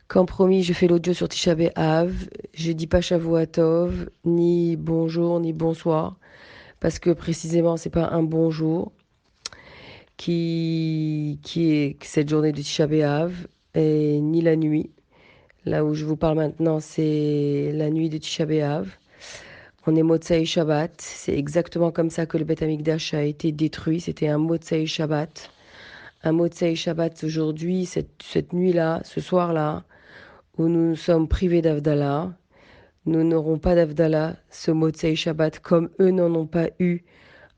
Comme promis, je fais l'audio sur Tisha B'Av. Je dis pas Shavua Tov, ni bonjour, ni bonsoir, parce que précisément, c'est pas un bonjour qui est cette journée de Tisha B'Av, et ni la nuit. Là où je vous parle maintenant, c'est la nuit de Tisha B'Av. On est Motsei Shabbat. C'est exactement comme ça que le Beth Amikdash a été détruit. C'était un Motsei Shabbat. Un Motsei Shabbat aujourd'hui, cette nuit-là, ce soir-là, où nous nous sommes privés d'Avdallah. Nous n'aurons pas d'Avdallah, ce Motsei Shabbat, comme eux n'en ont pas eu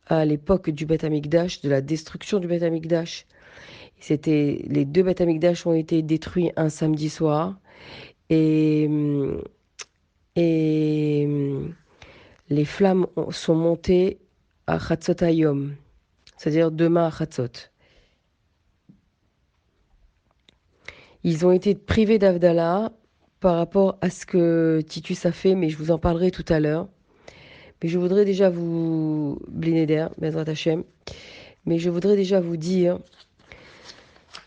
à l'époque du Beth Amikdash, de la destruction du Beth Amikdash. Les deux Beth Amikdash ont été détruits un samedi soir et, et les flammes sont montées à Chatzot Hayom, c'est-à-dire demain à Chatzot. Ils ont été privés d'Avdallah par rapport à ce que Titus a fait, mais je vous en parlerai tout à l'heure. Mais je voudrais déjà vous... Blinéder, Bezrat Hashem. Mais je voudrais déjà vous dire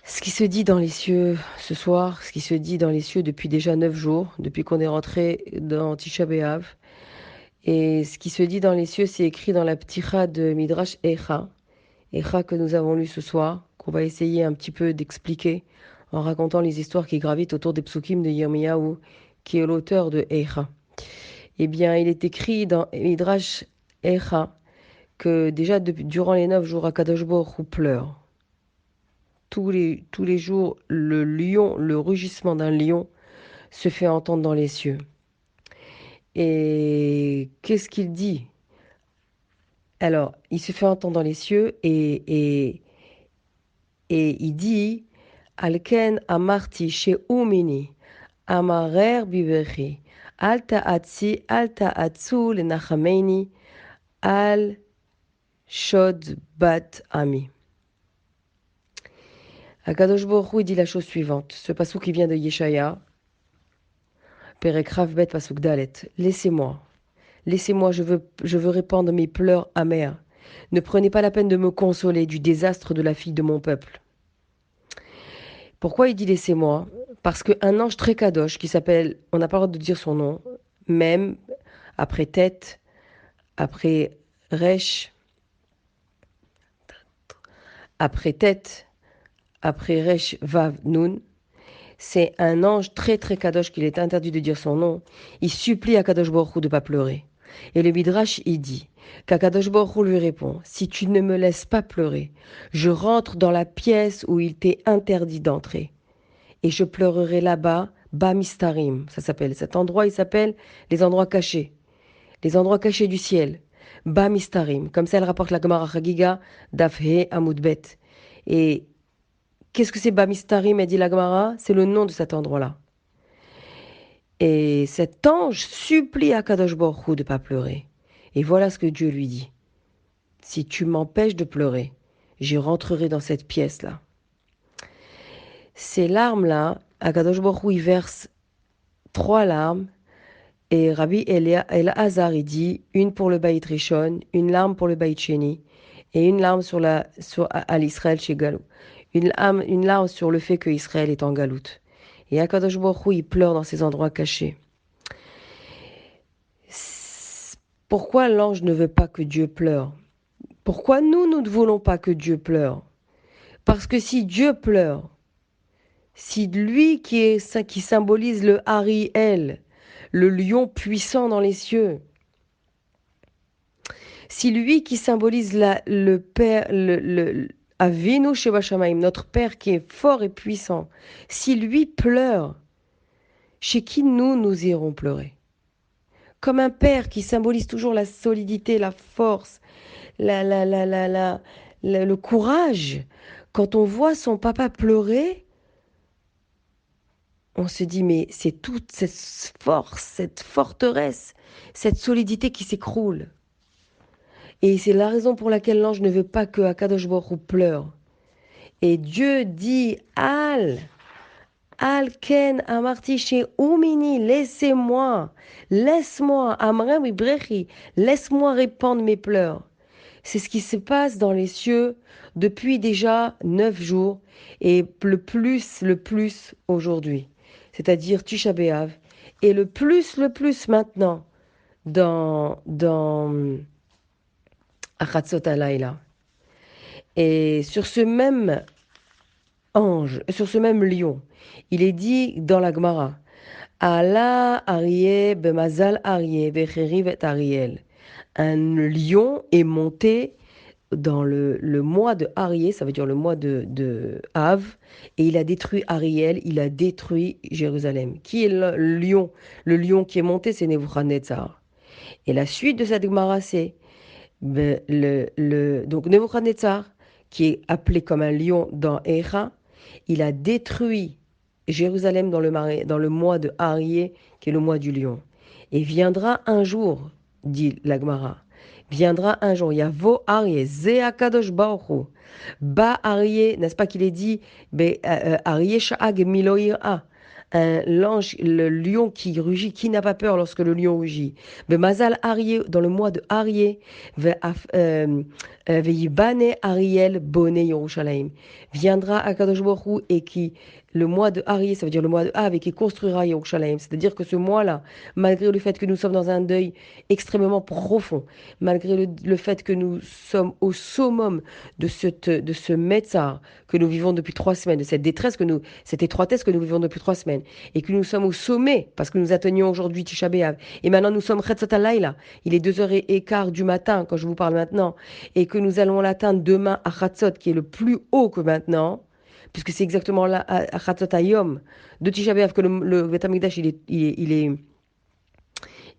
ce qui se dit dans les cieux ce soir, ce qui se dit dans les cieux depuis déjà 9 jours, depuis qu'on est rentré dans Tisha B'Av. Et ce qui se dit dans les cieux, c'est écrit dans la pticha de Midrash Echa. Echa que nous avons lu ce soir, qu'on va essayer un petit peu d'expliquer en racontant les histoires qui gravitent autour des psukim de Yirmiyahu, qui est l'auteur de Echa. Eh bien, il est écrit dans Midrash Echa que déjà durant les 9 jours, Akadosh Baruch Hu pleure. Tous les jours, le rugissement d'un lion se fait entendre dans les cieux. Et qu'est-ce qu'il dit? Alors, il se fait entendre dans les cieux et il dit Alken amarti she'umini amarer bivechi alta atsu lenachameni al shod bat ami. Akadosh Baruch Hu dit la chose suivante. Ce passouk qui vient de Yeshaya, Perek Rav Bet passouk Dalet. Laissez-moi, je veux répandre mes pleurs amers. Ne prenez pas la peine de me consoler du désastre de la fille de mon peuple. Pourquoi il dit laissez-moi? Parce qu'un ange très kadosh qui s'appelle, on n'a pas le droit de dire son nom, même après tête, après resh, après tête, après resh vav nun, c'est un ange très très kadosh qu'il est interdit de dire son nom. Il supplie à Kadosh Baruch Hu de ne pas pleurer. Et le Midrash, il dit qu'Akadosh Baruch Hu lui répond, si tu ne me laisses pas pleurer, je rentre dans la pièce où il t'est interdit d'entrer. Et je pleurerai là-bas, Bamistarim, ça s'appelle. Cet endroit, il s'appelle les endroits cachés. Les endroits cachés du ciel. Bamistarim. Comme ça, elle rapporte la Gemara Chagiga, Dafhe Amoudbet. Et qu'est-ce que c'est Bamistarim, elle dit la Gemara? C'est le nom de cet endroit-là. Et cet ange supplie à Kadosh Baruch Hu de ne pas pleurer. Et voilà ce que Dieu lui dit. Si tu m'empêches de pleurer, je rentrerai dans cette pièce-là. Ces larmes-là, Akadosh Baruch Hu, il verse 3 larmes. Et Rabbi El-Hazar, il dit une pour le Baït Rishon, une larme pour le Baït Sheni, et une larme à l'Israël chez Galou. Une larme sur le fait que Israël est en galoute. Et Akadosh Baruch Hu, il pleure dans ces endroits cachés. Pourquoi l'ange ne veut pas que Dieu pleure? Pourquoi nous ne voulons pas que Dieu pleure? Parce que si Dieu pleure, si lui qui symbolise le Ariel, le lion puissant dans les cieux, si lui qui symbolise le Père, Avinu Shebashamayim, notre Père qui est fort et puissant, si lui pleure, chez qui nous irons pleurer? Comme un père qui symbolise toujours la solidité, la force, le courage. Quand on voit son papa pleurer, on se dit, mais c'est toute cette force, cette forteresse, cette solidité qui s'écroule. Et c'est la raison pour laquelle l'ange ne veut pas que Akadosh Baruch Hu pleure. Et Dieu dit, Al ken amarti she umini, laissez-moi, laisse-moi, amrem ibrechi, laisse-moi répandre mes pleurs. C'est ce qui se passe dans les cieux depuis déjà 9 jours et le plus aujourd'hui. c'est-à-dire Tisha B'Av, et le plus maintenant dans Achatzot Halayla. Et sur ce même ange, sur ce même lion, il est dit dans la Gemara, Allah Arié bemazal Arié vecheriv et Ariel. Un lion est monté dans le mois de Arié, ça veut dire le mois de Av, et il a détruit Ariel, il a détruit Jérusalem. Qui est le lion? Le lion qui est monté, c'est Nebuchadnezzar. Et la suite de cette Gemara, c'est donc Nebuchadnezzar, qui est appelé comme un lion dans Echa, il a détruit Jérusalem dans le mois de Arié, qui est le mois du lion. Et viendra un jour, dit la Gemara, viendra un jour, Yavo Arié, Ze Akadosh Baruch Hu, Ba Arié, n'est-ce pas qu'il est dit, Arié Sha'ag Miloïra, l'ange, le lion qui rugit, qui n'a pas peur lorsque le lion rugit. Mazal Arié, dans le mois de Arié, Ve'yibane Ariel Boné Yerushalayim. Viendra Akadosh Baruch Hu et qui, le mois de Arié, ça veut dire le mois de Av, et qui construira Yerushalayim. C'est-à-dire que ce mois-là, malgré le fait que nous sommes dans un deuil extrêmement profond, malgré le fait que nous sommes au summum de ce Metzar que nous vivons depuis 3 semaines, de cette détresse cette étroitesse que nous vivons depuis 3 semaines, et que nous sommes au sommet, parce que nous atteignons aujourd'hui Tisha B'Av, et maintenant nous sommes Chetzat Halayla, il est 2h15 du matin, quand je vous parle maintenant, et que nous allons l'atteindre demain à Chatzot, qui est le plus haut que maintenant, puisque c'est exactement là, à Chatzot Hayom, de Tisha B'Av, que le Beth Amikdash,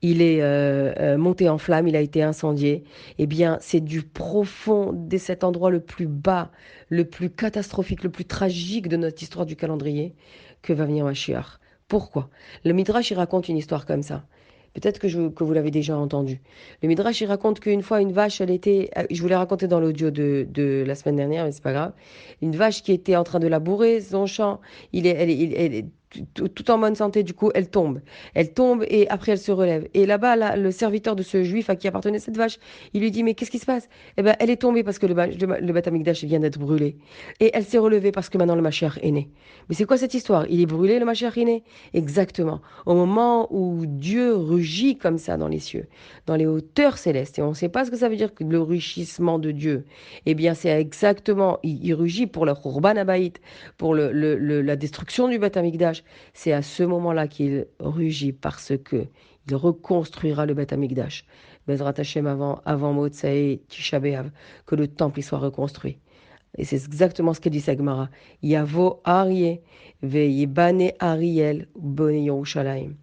il est monté en flamme, il a été incendié. Eh bien, c'est du profond, de cet endroit le plus bas, le plus catastrophique, le plus tragique de notre histoire du calendrier, que va venir Mashiach. Pourquoi? Le Midrash, il raconte une histoire comme ça. Peut-être que vous l'avez déjà entendu. Le Midrash, il raconte qu'une fois, une vache, elle était... Je vous l'ai raconté dans l'audio de la semaine dernière, mais c'est pas grave. Une vache qui était en train de labourer son champ, elle est tout en bonne santé, du coup, elle tombe. Elle tombe et après, elle se relève. Et là-bas, le serviteur de ce juif à qui appartenait cette vache, il lui dit, mais qu'est-ce qui se passe? Eh ben, elle est tombée parce que le Beth Amikdash vient d'être brûlé. Et elle s'est relevée parce que maintenant le Mashiach est né. Mais c'est quoi cette histoire? Il est brûlé, le Mashiach est né? Exactement. Au moment où Dieu rugit comme ça dans les cieux, dans les hauteurs célestes, et on ne sait pas ce que ça veut dire que le rugissement de Dieu, eh bien, c'est exactement, il rugit pour le Khurban Abayit, pour la destruction du Beth Amikdash. C'est à ce moment-là qu'il rugit parce que il reconstruira le Beth Amikdash. Bezrat Hashem avant Motsai Tisha B'Av, que le temple y soit reconstruit. Et c'est exactement ce que dit Sagmara. Yavo Arié, Ve'yibane Ariel, Bone Yerushalayim.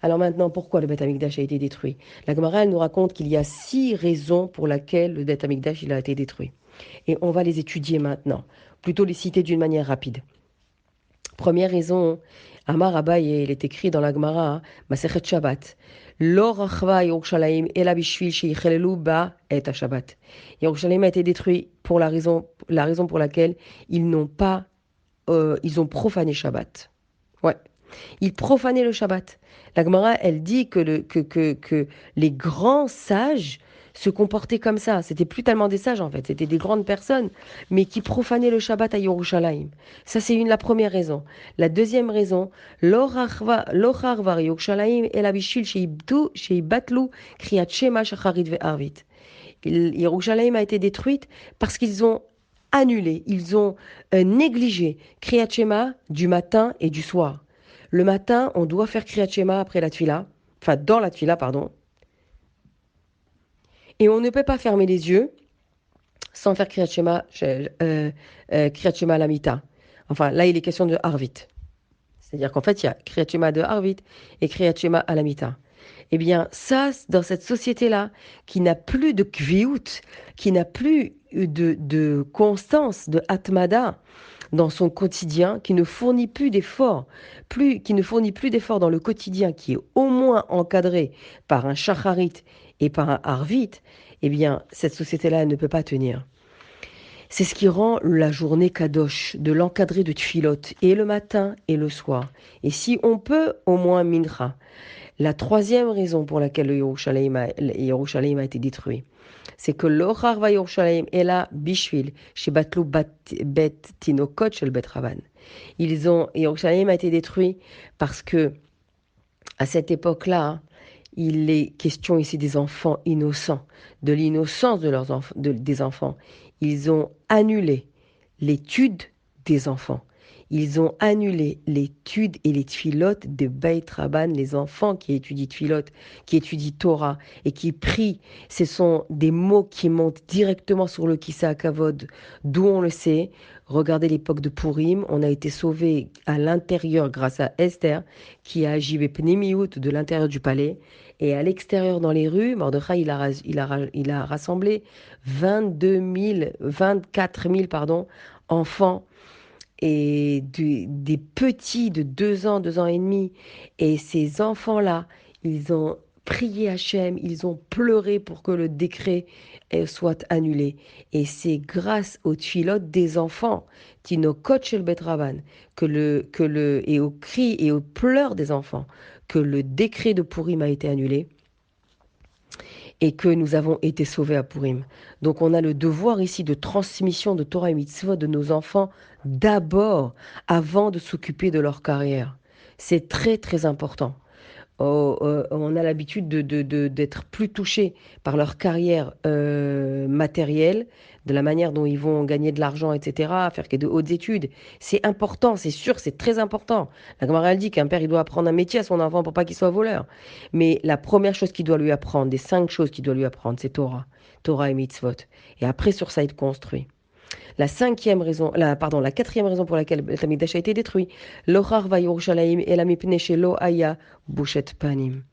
Alors maintenant, pourquoi le Beth Amikdash a été détruit? La Gemara, elle nous raconte qu'il y a 6 raisons pour lesquelles le Beth Amikdash il a été détruit. Et on va les étudier maintenant, plutôt les citer d'une manière rapide. Première raison, Amar Abaye, il est écrit dans la Gemara, Masechet Shabbat. Lo rachva Yerushalayim ela bishvil sheichelelu ba et Shabbat. Yerushalayim a été détruit pour la raison pour laquelle ils ont profané Shabbat. Ouais. Ils profanaient le Shabbat. La Gemara, elle dit que les grands sages se comportaient comme ça. C'était plus tellement des sages en fait, c'était des grandes personnes, mais qui profanaient le Shabbat à Yerushalayim. Ça, c'est la première raison. La deuxième raison, lo charvar Yerushalayim el abishil sheibatlu kriyat shema shacharit ve'arvit. Yerushalayim a été détruite parce qu'ils ont annulé, ils ont négligé kriyat shema du matin et du soir. Le matin, on doit faire Kriyat Shema après la Tfila, enfin dans la Tfila, pardon. Et on ne peut pas fermer les yeux sans faire Kriyat Shema à la Mita. Enfin, là, il est question de Arvit. C'est-à-dire qu'en fait, il y a Kriyat Shema de Arvit et Kriyat Shema à la Mita. Eh bien, ça, dans cette société-là, qui n'a plus de kviout, qui n'a plus de constance, de atmada, dans son quotidien, qui ne fournit plus d'efforts, dans le quotidien, qui est au moins encadré par un shacharit et par un arvit, eh bien, cette société-là, elle ne peut pas tenir. C'est ce qui rend la journée kadosh, de l'encadrer de tfilot, et le matin et le soir. Et si on peut, au moins mincha. La troisième raison pour laquelle le Yerushalayim a été détruit, c'est que l'Ochar va Yerushalayim est là, Bishvil, chez Batlou Bet Tinokot, chez le Bet Ravan. Yerushalayim a été détruit parce que, à cette époque-là, il est question ici des enfants innocents, de l'innocence des enfants. Ils ont annulé l'étude des enfants. Ils ont annulé l'étude et les tfilotes de Beit Rabban, les enfants qui étudient tfilot, qui étudient Torah et qui prient. Ce sont des mots qui montent directement sur le Kissa Kavod, d'où on le sait. Regardez l'époque de Purim, on a été sauvés à l'intérieur grâce à Esther, qui a agi Pnimiout de l'intérieur du palais. Et à l'extérieur, dans les rues, Mordechai, il a rassemblé 24 000 pardon, enfants et des petits de 2 ans et demi. Et ces enfants-là, ils ont prié Hachem, ils ont pleuré pour que le décret soit annulé. Et c'est grâce aux tfilotes des enfants, Tino Kotchel Betravan, et aux cris et aux pleurs des enfants, que le décret de Purim a été annulé et que nous avons été sauvés à Purim. Donc on a le devoir ici de transmission de Torah et Mitzvot de nos enfants d'abord, avant de s'occuper de leur carrière. C'est très très important. On a l'habitude d'être plus touchés par leur carrière matérielle, de la manière dont ils vont gagner de l'argent, etc., faire que de hautes études. C'est important, c'est sûr, c'est très important. La Gemara elle dit qu'un père, il doit apprendre un métier à son enfant pour pas qu'il soit voleur. Mais la première chose qu'il doit lui apprendre, des 5 choses qu'il doit lui apprendre, c'est Torah. Torah et mitzvot. Et après, sur ça, il construit. La quatrième raison pour laquelle le Hamikdash a été détruit, Lochar va Yerushalayim et la mipne shelo aya bouchet panim.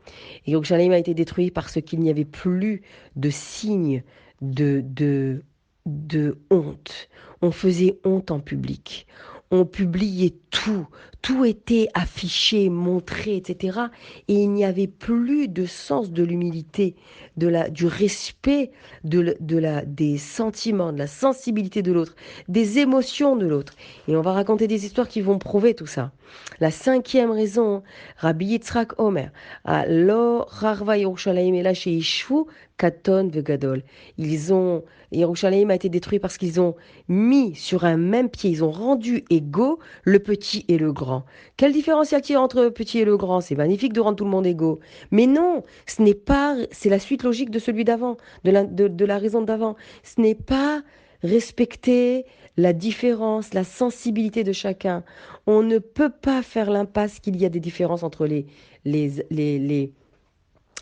Yerushalayim a été détruit parce qu'il n'y avait plus de signes de, de, de honte. On faisait honte en public. On publiait tout. Tout était affiché, montré, etc. Et il n'y avait plus de sens de l'humilité, du respect des sentiments, de la sensibilité de l'autre, des émotions de l'autre. Et on va raconter des histoires qui vont prouver tout ça. La cinquième raison, Rabbi Yitzhak Omer, à Lo Harva Yerushalayim Ela Sheishvu Katon Vegadol. Yerushalayim a été détruit parce qu'ils ont mis sur un même pied, ils ont rendu égaux le petit et le grand. Quelle différence y a-t-il entre le petit et le grand? C'est magnifique de rendre tout le monde égaux. Mais non, c'est la suite logique de celui d'avant, de la raison d'avant. Ce n'est pas respecter la différence, la sensibilité de chacun. On ne peut pas faire l'impasse qu'il y a des différences entre les, les, les,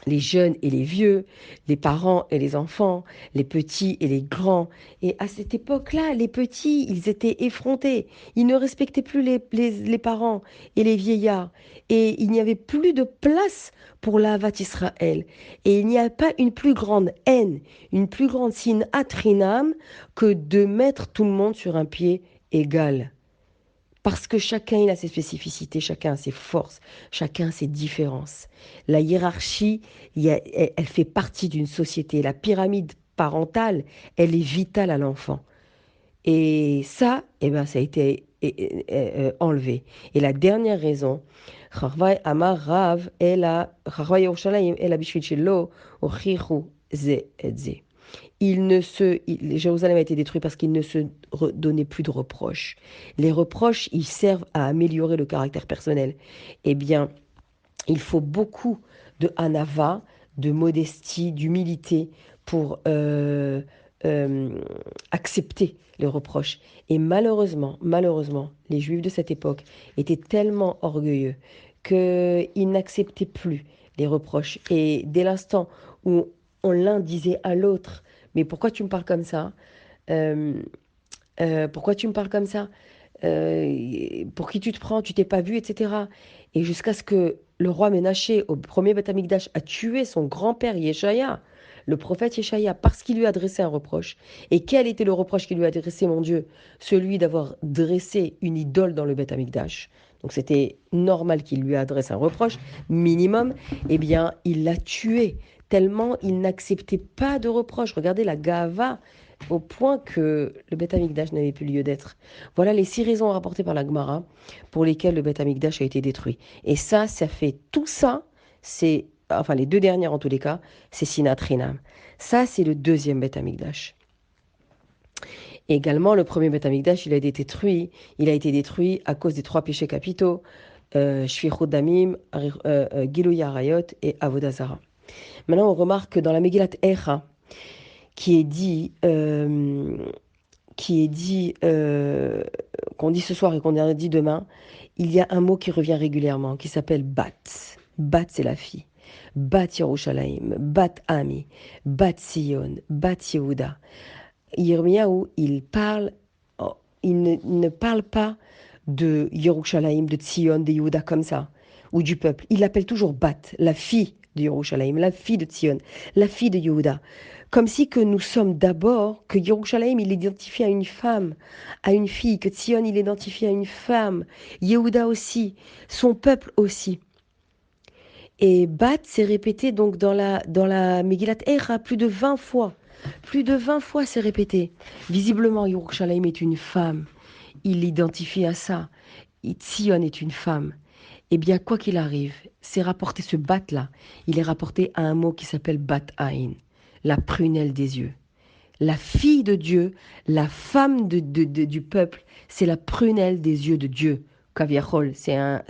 les jeunes et les vieux, les parents et les enfants, les petits et les grands. Et à cette époque-là, les petits, ils étaient effrontés. Ils ne respectaient plus les parents et les vieillards. Et il n'y avait plus de place pour l'Avat Israël. Et il n'y a pas une plus grande haine, une plus grande sinatrinam que de mettre tout le monde sur un pied égal. Parce que chacun il a ses spécificités, chacun a ses forces, chacun a ses différences. La hiérarchie, elle fait partie d'une société. La pyramide parentale, elle est vitale à l'enfant. Et ça, eh ben, ça a été enlevé. Et la dernière raison, Charvai Amar Rav, Charvai Yerushalayim, ela bishvil shelo, ochichu ze et ze. Jérusalem a été détruit parce qu'il ne se donnait plus de reproches. Les reproches, ils servent à améliorer le caractère personnel. Eh bien, il faut beaucoup de hanava, de modestie, d'humilité pour accepter les reproches. Et malheureusement, les Juifs de cette époque étaient tellement orgueilleux qu'ils n'acceptaient plus les reproches. Et dès l'instant où l'un disait à l'autre, mais pourquoi tu me parles comme ça? Euh, Pourquoi tu me parles comme ça? Pour qui tu te prends? Tu t'es pas vu, etc. Et jusqu'à ce que le roi Ménaché, au premier Beth Amikdash, a tué son grand-père Yeshaya, le prophète Yeshaya, parce qu'il lui a adressé un reproche. Et quel était le reproche qu'il lui a adressé, mon Dieu? Celui d'avoir dressé une idole dans le Beth Amikdash. Donc c'était normal qu'il lui adresse un reproche, minimum. Eh bien, il l'a tué, tellement il n'acceptait pas de reproche. Regardez la gava, au point que le Beth Amikdash n'avait plus lieu d'être. Voilà les 6 raisons rapportées par la Gemara pour lesquelles le Beth Amikdash a été détruit. Et ça fait tout ça, c'est, enfin les 2 dernières en tous les cas, c'est Sinat Rinam. Ça, c'est le deuxième Beth Amikdash. Et également, le premier Beth Amikdash, il a été détruit. Il a été détruit à cause des 3 péchés capitaux, Shvichut Damim, Gilouya Arayot et Avodah Zarah. Maintenant, on remarque que dans la Megillat Echa, qui est dit, qu'on dit ce soir et qu'on a dit demain, il y a un mot qui revient régulièrement, qui s'appelle Bat. Bat, c'est la fille. Bat Yerushalayim, Bat Ami, Bat Sion, Bat Yehuda. Yirmiyahu, il ne parle pas de Yerushalayim, de Sion, de Yehuda comme ça, ou du peuple. Il l'appelle toujours Bat, la fille de Yerushalayim, la fille de Sion, la fille de Yehuda. Comme si que nous sommes d'abord, que Yerushalayim, il identifie à une femme, à une fille, que Sion, il identifie à une femme, Yehuda aussi, son peuple aussi. Et Bat s'est répété donc dans la Megillat Echa plus de 20 fois. Plus de 20 fois c'est répété. Visiblement, Yerushalayim est une femme. Il l'identifie à ça. Tzion est une femme. Eh bien, quoi qu'il arrive, c'est rapporté, ce Bat-là, il est rapporté à un mot qui s'appelle Bat Aïn, la prunelle des yeux. La fille de Dieu, la femme du peuple, c'est la prunelle des yeux de Dieu. Kaviachol, c'est un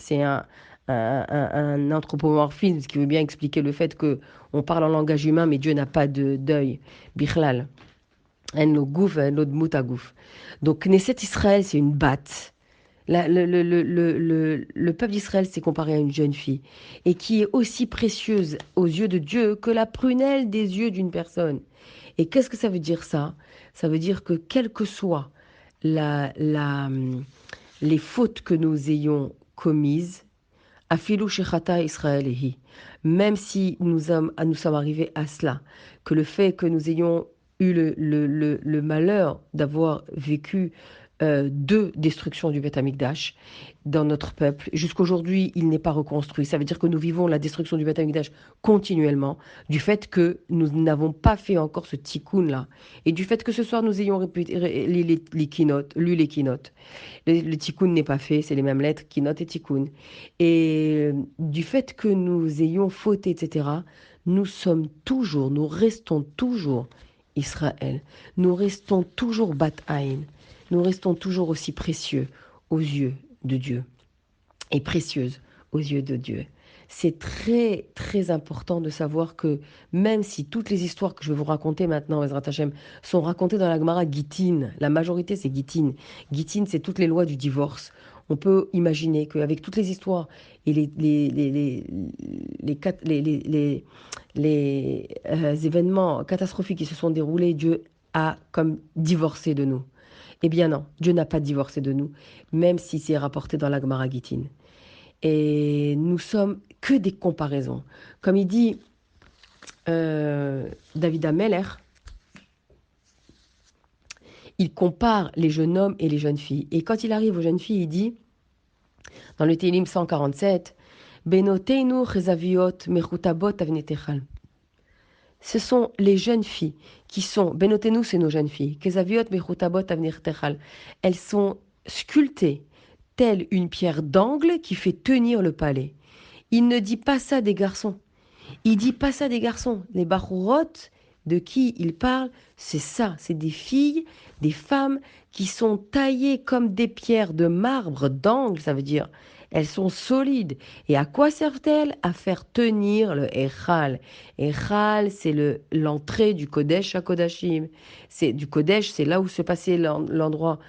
anthropomorphisme, ce qui veut bien expliquer le fait que on parle en langage humain, mais Dieu n'a pas d'œil. Bichlal. En lo gouf, en lo dmut hagouf. Donc, Knesset Israël, c'est une batte. Le peuple d'Israël s'est comparé à une jeune fille et qui est aussi précieuse aux yeux de Dieu que la prunelle des yeux d'une personne. Et qu'est-ce que ça veut dire ça? Ça veut dire que quelle que soit la, la, les fautes que nous ayons commises, Afilu shechata Israël ehi, même si nous sommes arrivés à cela, que le fait que nous ayons eu le malheur d'avoir vécu 2 destructions du Beth Amikdash dans notre peuple. Jusqu'aujourd'hui, il n'est pas reconstruit. Ça veut dire que nous vivons la destruction du Beth Amikdash continuellement, du fait que nous n'avons pas fait encore ce tikkun-là, et du fait que ce soir nous ayons répété, les keynotes, lu les keynotes. Le tikkun n'est pas fait, c'est les mêmes lettres, kinot et tikkun. Et du fait que nous ayons fauté, etc., nous restons toujours Israël. Nous restons toujours Bat Aïn. Nous restons toujours aussi précieux aux yeux de Dieu et précieuses aux yeux de Dieu. C'est très, très important de savoir que même si toutes les histoires que je vais vous raconter maintenant, Ezrat Hashem, sont racontées dans la Gemara Gittin, la majorité c'est Gittin. Gittin, c'est toutes les lois du divorce. On peut imaginer qu'avec toutes les histoires et les événements catastrophiques qui se sont déroulés, Dieu a comme divorcé de nous. Eh bien non, Dieu n'a pas divorcé de nous, même si c'est rapporté dans la Gemara Gittin. Et nous sommes que des comparaisons. Comme il dit David Ameller, il compare les jeunes hommes et les jeunes filles. Et quand il arrive aux jeunes filles, il dit, dans le Télim 147, Benoteinu chezaviot mechutabot avnetechal. Ce sont les jeunes filles qui sont, Benoteinu, c'est nos jeunes filles, chezaviot mechutabot avnetechal. Elles sont sculptées telle une pierre d'angle qui fait tenir le palais. Il ne dit pas ça des garçons. Il dit pas ça des garçons. Les bachourot de qui il parle, c'est ça. C'est des filles, des femmes qui sont taillées comme des pierres de marbre d'angle, ça veut dire elles sont solides. Et à quoi servent-elles? À faire tenir le Echal. Echal, c'est l'entrée du Kodesh à Kodashim. C'est du Kodesh, c'est là où se passait l'endroit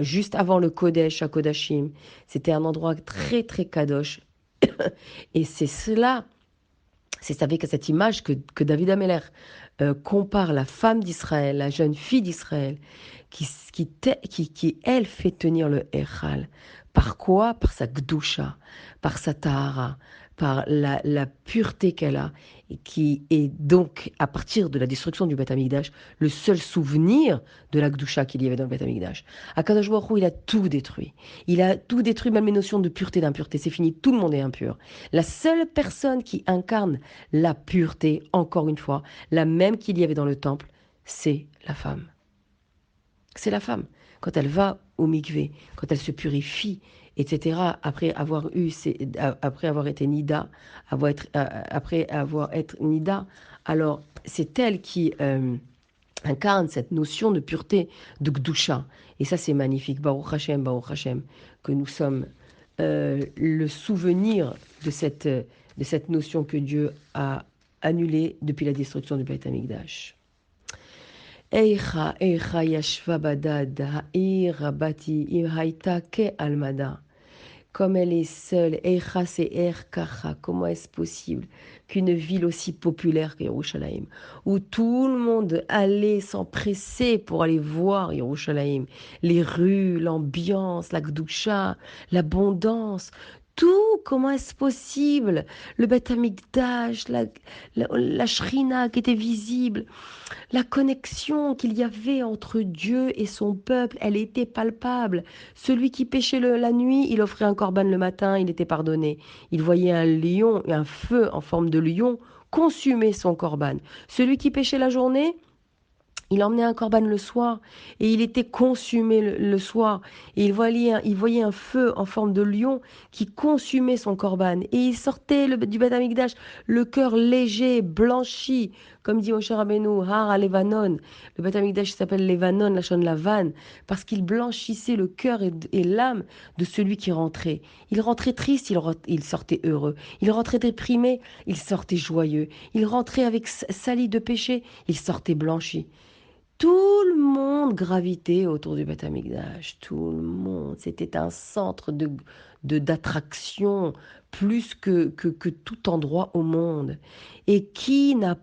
juste avant le Kodesh à Kodashim. C'était un endroit très très kadosh. Et c'est cela, c'est avec cette image que David Ameller compare la femme d'Israël, la jeune fille d'Israël, qui, elle, fait tenir le Echal. Par quoi? Par sa Gdusha, par sa Tahara, par la pureté qu'elle a, et qui est donc, à partir de la destruction du Beth Amikdash, le seul souvenir de la Gdusha qu'il y avait dans le Beth Amikdash. Akadosh Baruch Hu, il a tout détruit. Il a tout détruit, même les notions de pureté, d'impureté. C'est fini, tout le monde est impur. La seule personne qui incarne la pureté, encore une fois, la même qu'il y avait dans le temple, c'est la femme. C'est la femme. Quand elle va au mikvé, quand elle se purifie, etc., après avoir été nida, après avoir été nida, alors c'est elle qui incarne cette notion de pureté, de gdusha. Et ça, c'est magnifique. Baruch Hashem, que nous sommes le souvenir de cette notion que Dieu a annulée depuis la destruction du Beth Amikdash. Eicha yashva badad ha'ir rabati im haïta ke almada. Comme elle est seule, Eicha c'est Kacha. Comment est-ce possible qu'une ville aussi populaire que Yerushalayim, où tout le monde allait s'empresser pour aller voir Yerushalayim, les rues, l'ambiance, la Gdusha, l'abondance, tout, comment est-ce possible? Le Beth Amikdash, la Shrina qui était visible, la connexion qu'il y avait entre Dieu et son peuple, elle était palpable. Celui qui péchait la nuit, il offrait un corban le matin, il était pardonné. Il voyait un lion, un feu en forme de lion, consumer son corban. Celui qui péchait la journée, il emmenait un corban le soir et il était consumé le soir. Et il voyait un feu en forme de lion qui consumait son corban. Et il sortait du Beth Amikdash le cœur léger, blanchi, comme dit Moshe Rabbeinu, Har à Levanon. Le Beth Amikdash s'appelle Levanon, la chaîne Lavan, parce qu'il blanchissait le cœur et l'âme de celui qui rentrait. Il rentrait triste, il sortait heureux. Il rentrait déprimé, il sortait joyeux. Il rentrait avec sali de péché, il sortait blanchi. Tout le monde gravitait autour du Beth Amikdash, tout le monde. C'était un centre d'attraction plus que tout endroit au monde. Et qui ne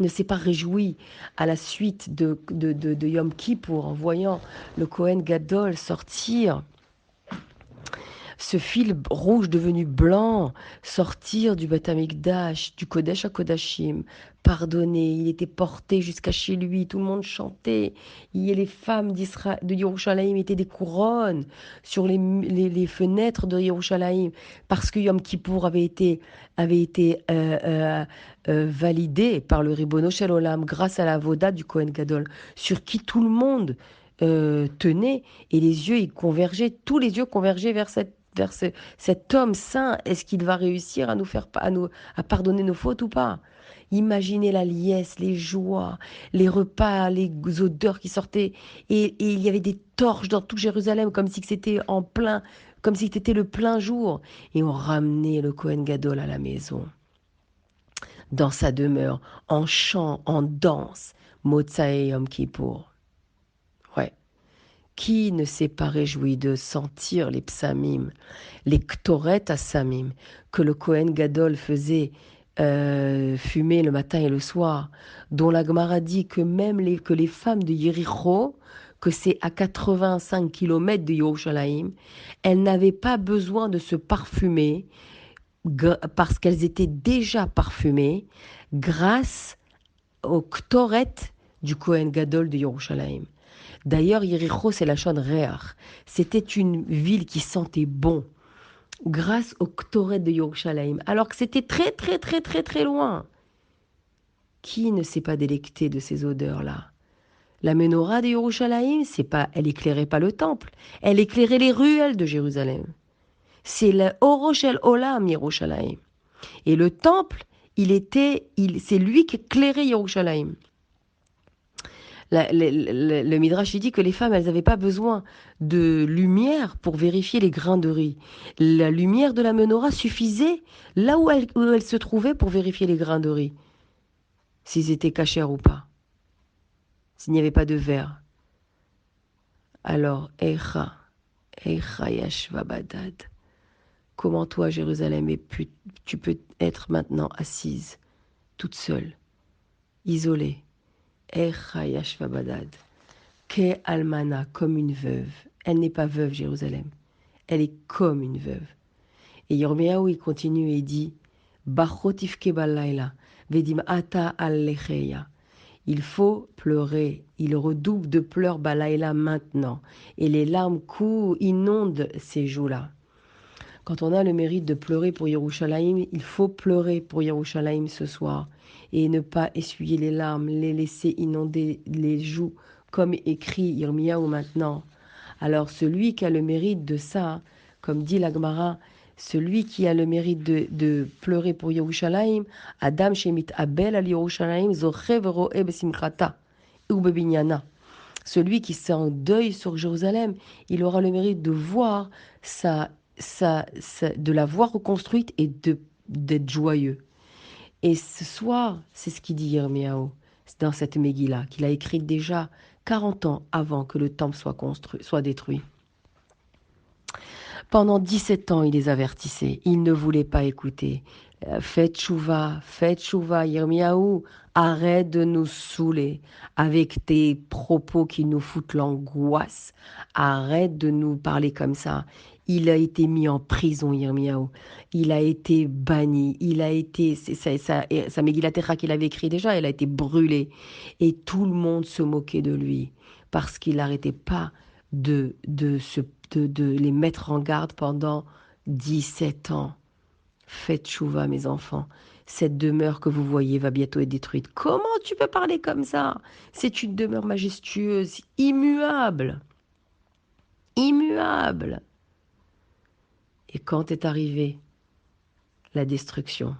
s'est pas réjoui à la suite de Yom Kippour en voyant le Kohen Gadol sortir, ce fil rouge devenu blanc, sortir du Beth Amikdash, du Kodesh à Kodashim, pardonner, il était porté jusqu'à chez lui, tout le monde chantait, les femmes de Yerushalayim étaient des couronnes sur les fenêtres de Yerushalayim, parce que Yom Kippour avait été validé par le Ribono Shel Olam grâce à la voda du Kohen Gadol, sur qui tout le monde tenait, et les yeux y convergeaient, tous les yeux convergeaient vers cet homme saint. Est-ce qu'il va réussir à pardonner nos fautes ou pas? Imaginez la liesse, les joies, les repas, les odeurs qui sortaient. Et il y avait des torches dans tout Jérusalem, comme si c'était comme si c'était le plein jour. Et on ramenait le Kohen Gadol à la maison, dans sa demeure, en chant, en danse, Motsae Yom Kippour. Ouais. Qui ne s'est pas réjoui de sentir les psamim, les ktoret à samim, que le Kohen Gadol faisait fumer le matin et le soir, dont la Gemara dit que que les femmes de Yericho, que c'est à 85 km de Yerushalayim, elles n'avaient pas besoin de se parfumer parce qu'elles étaient déjà parfumées grâce au ktoret du Kohen Gadol de Yerushalayim. D'ailleurs, Yericho, c'est la chaîne Réach. C'était une ville qui sentait bon grâce au Ktoret de Yerushalayim, alors que c'était très, très, très, très, très loin. Qui ne s'est pas délecté de ces odeurs-là? La menorah de Yerushalayim, elle éclairait pas le temple, elle éclairait les ruelles de Jérusalem. C'est le Oroshel Olam Yerushalayim. Et le temple, c'est lui qui éclairait Yerushalayim. Le Midrash dit que les femmes, elles n'avaient pas besoin de lumière pour vérifier les grains de riz. La lumière de la menorah suffisait là où elles se trouvaient pour vérifier les grains de riz, s'ils étaient cachers ou pas, s'il n'y avait pas de verre. Alors, Eicha Yashva Badad, comment toi, Jérusalem, tu peux être maintenant assise, toute seule, isolée. Eicha Yashva Badad. Ke almana, comme une veuve. Elle n'est pas veuve, Jérusalem. Elle est comme une veuve. Et Yirmiyahu, il continue et dit, Bachotifke balayla, vedim ata al-lecheya. Il faut pleurer. Il redouble de pleurs balayla maintenant. Et les larmes inondent ces joues-là. Quand on a le mérite de pleurer pour Yerushalayim, il faut pleurer pour Yerushalayim ce soir. Et ne pas essuyer les larmes, les laisser inonder les joues comme écrit Yirmiyahu maintenant. Alors celui qui a le mérite de ça, comme dit la Gemara, celui qui a le mérite de pleurer pour Yerushalayim, Adam Shemit Abel al Yerushalayim, Zochev Ro'e Besimchata, ou Bebinyana. Celui qui s'est en deuil sur Jérusalem, il aura le mérite de voir de la voir reconstruite et d'être joyeux. Et ce soir, c'est ce qu'il dit Yirmiyahu, dans cette Megillah, qu'il a écrite déjà 40 ans avant que le temple soit détruit. Pendant 17 ans, il les avertissait. Ils ne voulaient pas écouter. Faites chouva, Yirmiyahu, arrête de nous saouler avec tes propos qui nous foutent l'angoisse. Arrête de nous parler comme ça. Il a été mis en prison, Yirmiyahu. Il a été banni. Il a été, sa Megillat Techa qu'il avait écrit déjà, elle a été brûlée. Et tout le monde se moquait de lui parce qu'il n'arrêtait pas de les mettre en garde pendant 17 ans. Faites chouva, mes enfants. Cette demeure que vous voyez va bientôt être détruite. Comment tu peux parler comme ça? C'est une demeure majestueuse, immuable. Immuable. Et quand est arrivée la destruction,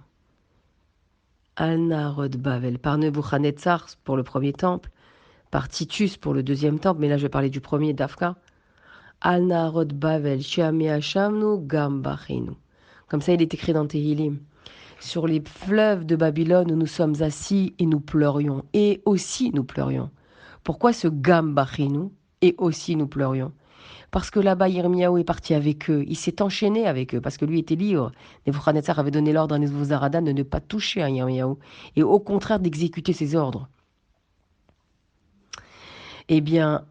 Al-Narod Bavel, par Nebuchadnezzar pour le premier temple, par Titus pour le deuxième temple, mais là je vais parler du premier d'Afka, Al-Narod Bavel, Shiamea Shamnu, Gambachinu. Comme ça, il est écrit dans Tehillim. Sur les fleuves de Babylone où nous sommes assis et nous pleurions. Et aussi nous pleurions. Pourquoi ce Gambachinu? Et aussi nous pleurions. Parce que là-bas, Yirmiyahu est parti avec eux. Il s'est enchaîné avec eux parce que lui était libre. Nebuchadnezzar avait donné l'ordre à Nebuzaradan de ne pas toucher à Yirmiyahu et au contraire d'exécuter ses ordres. Eh bien,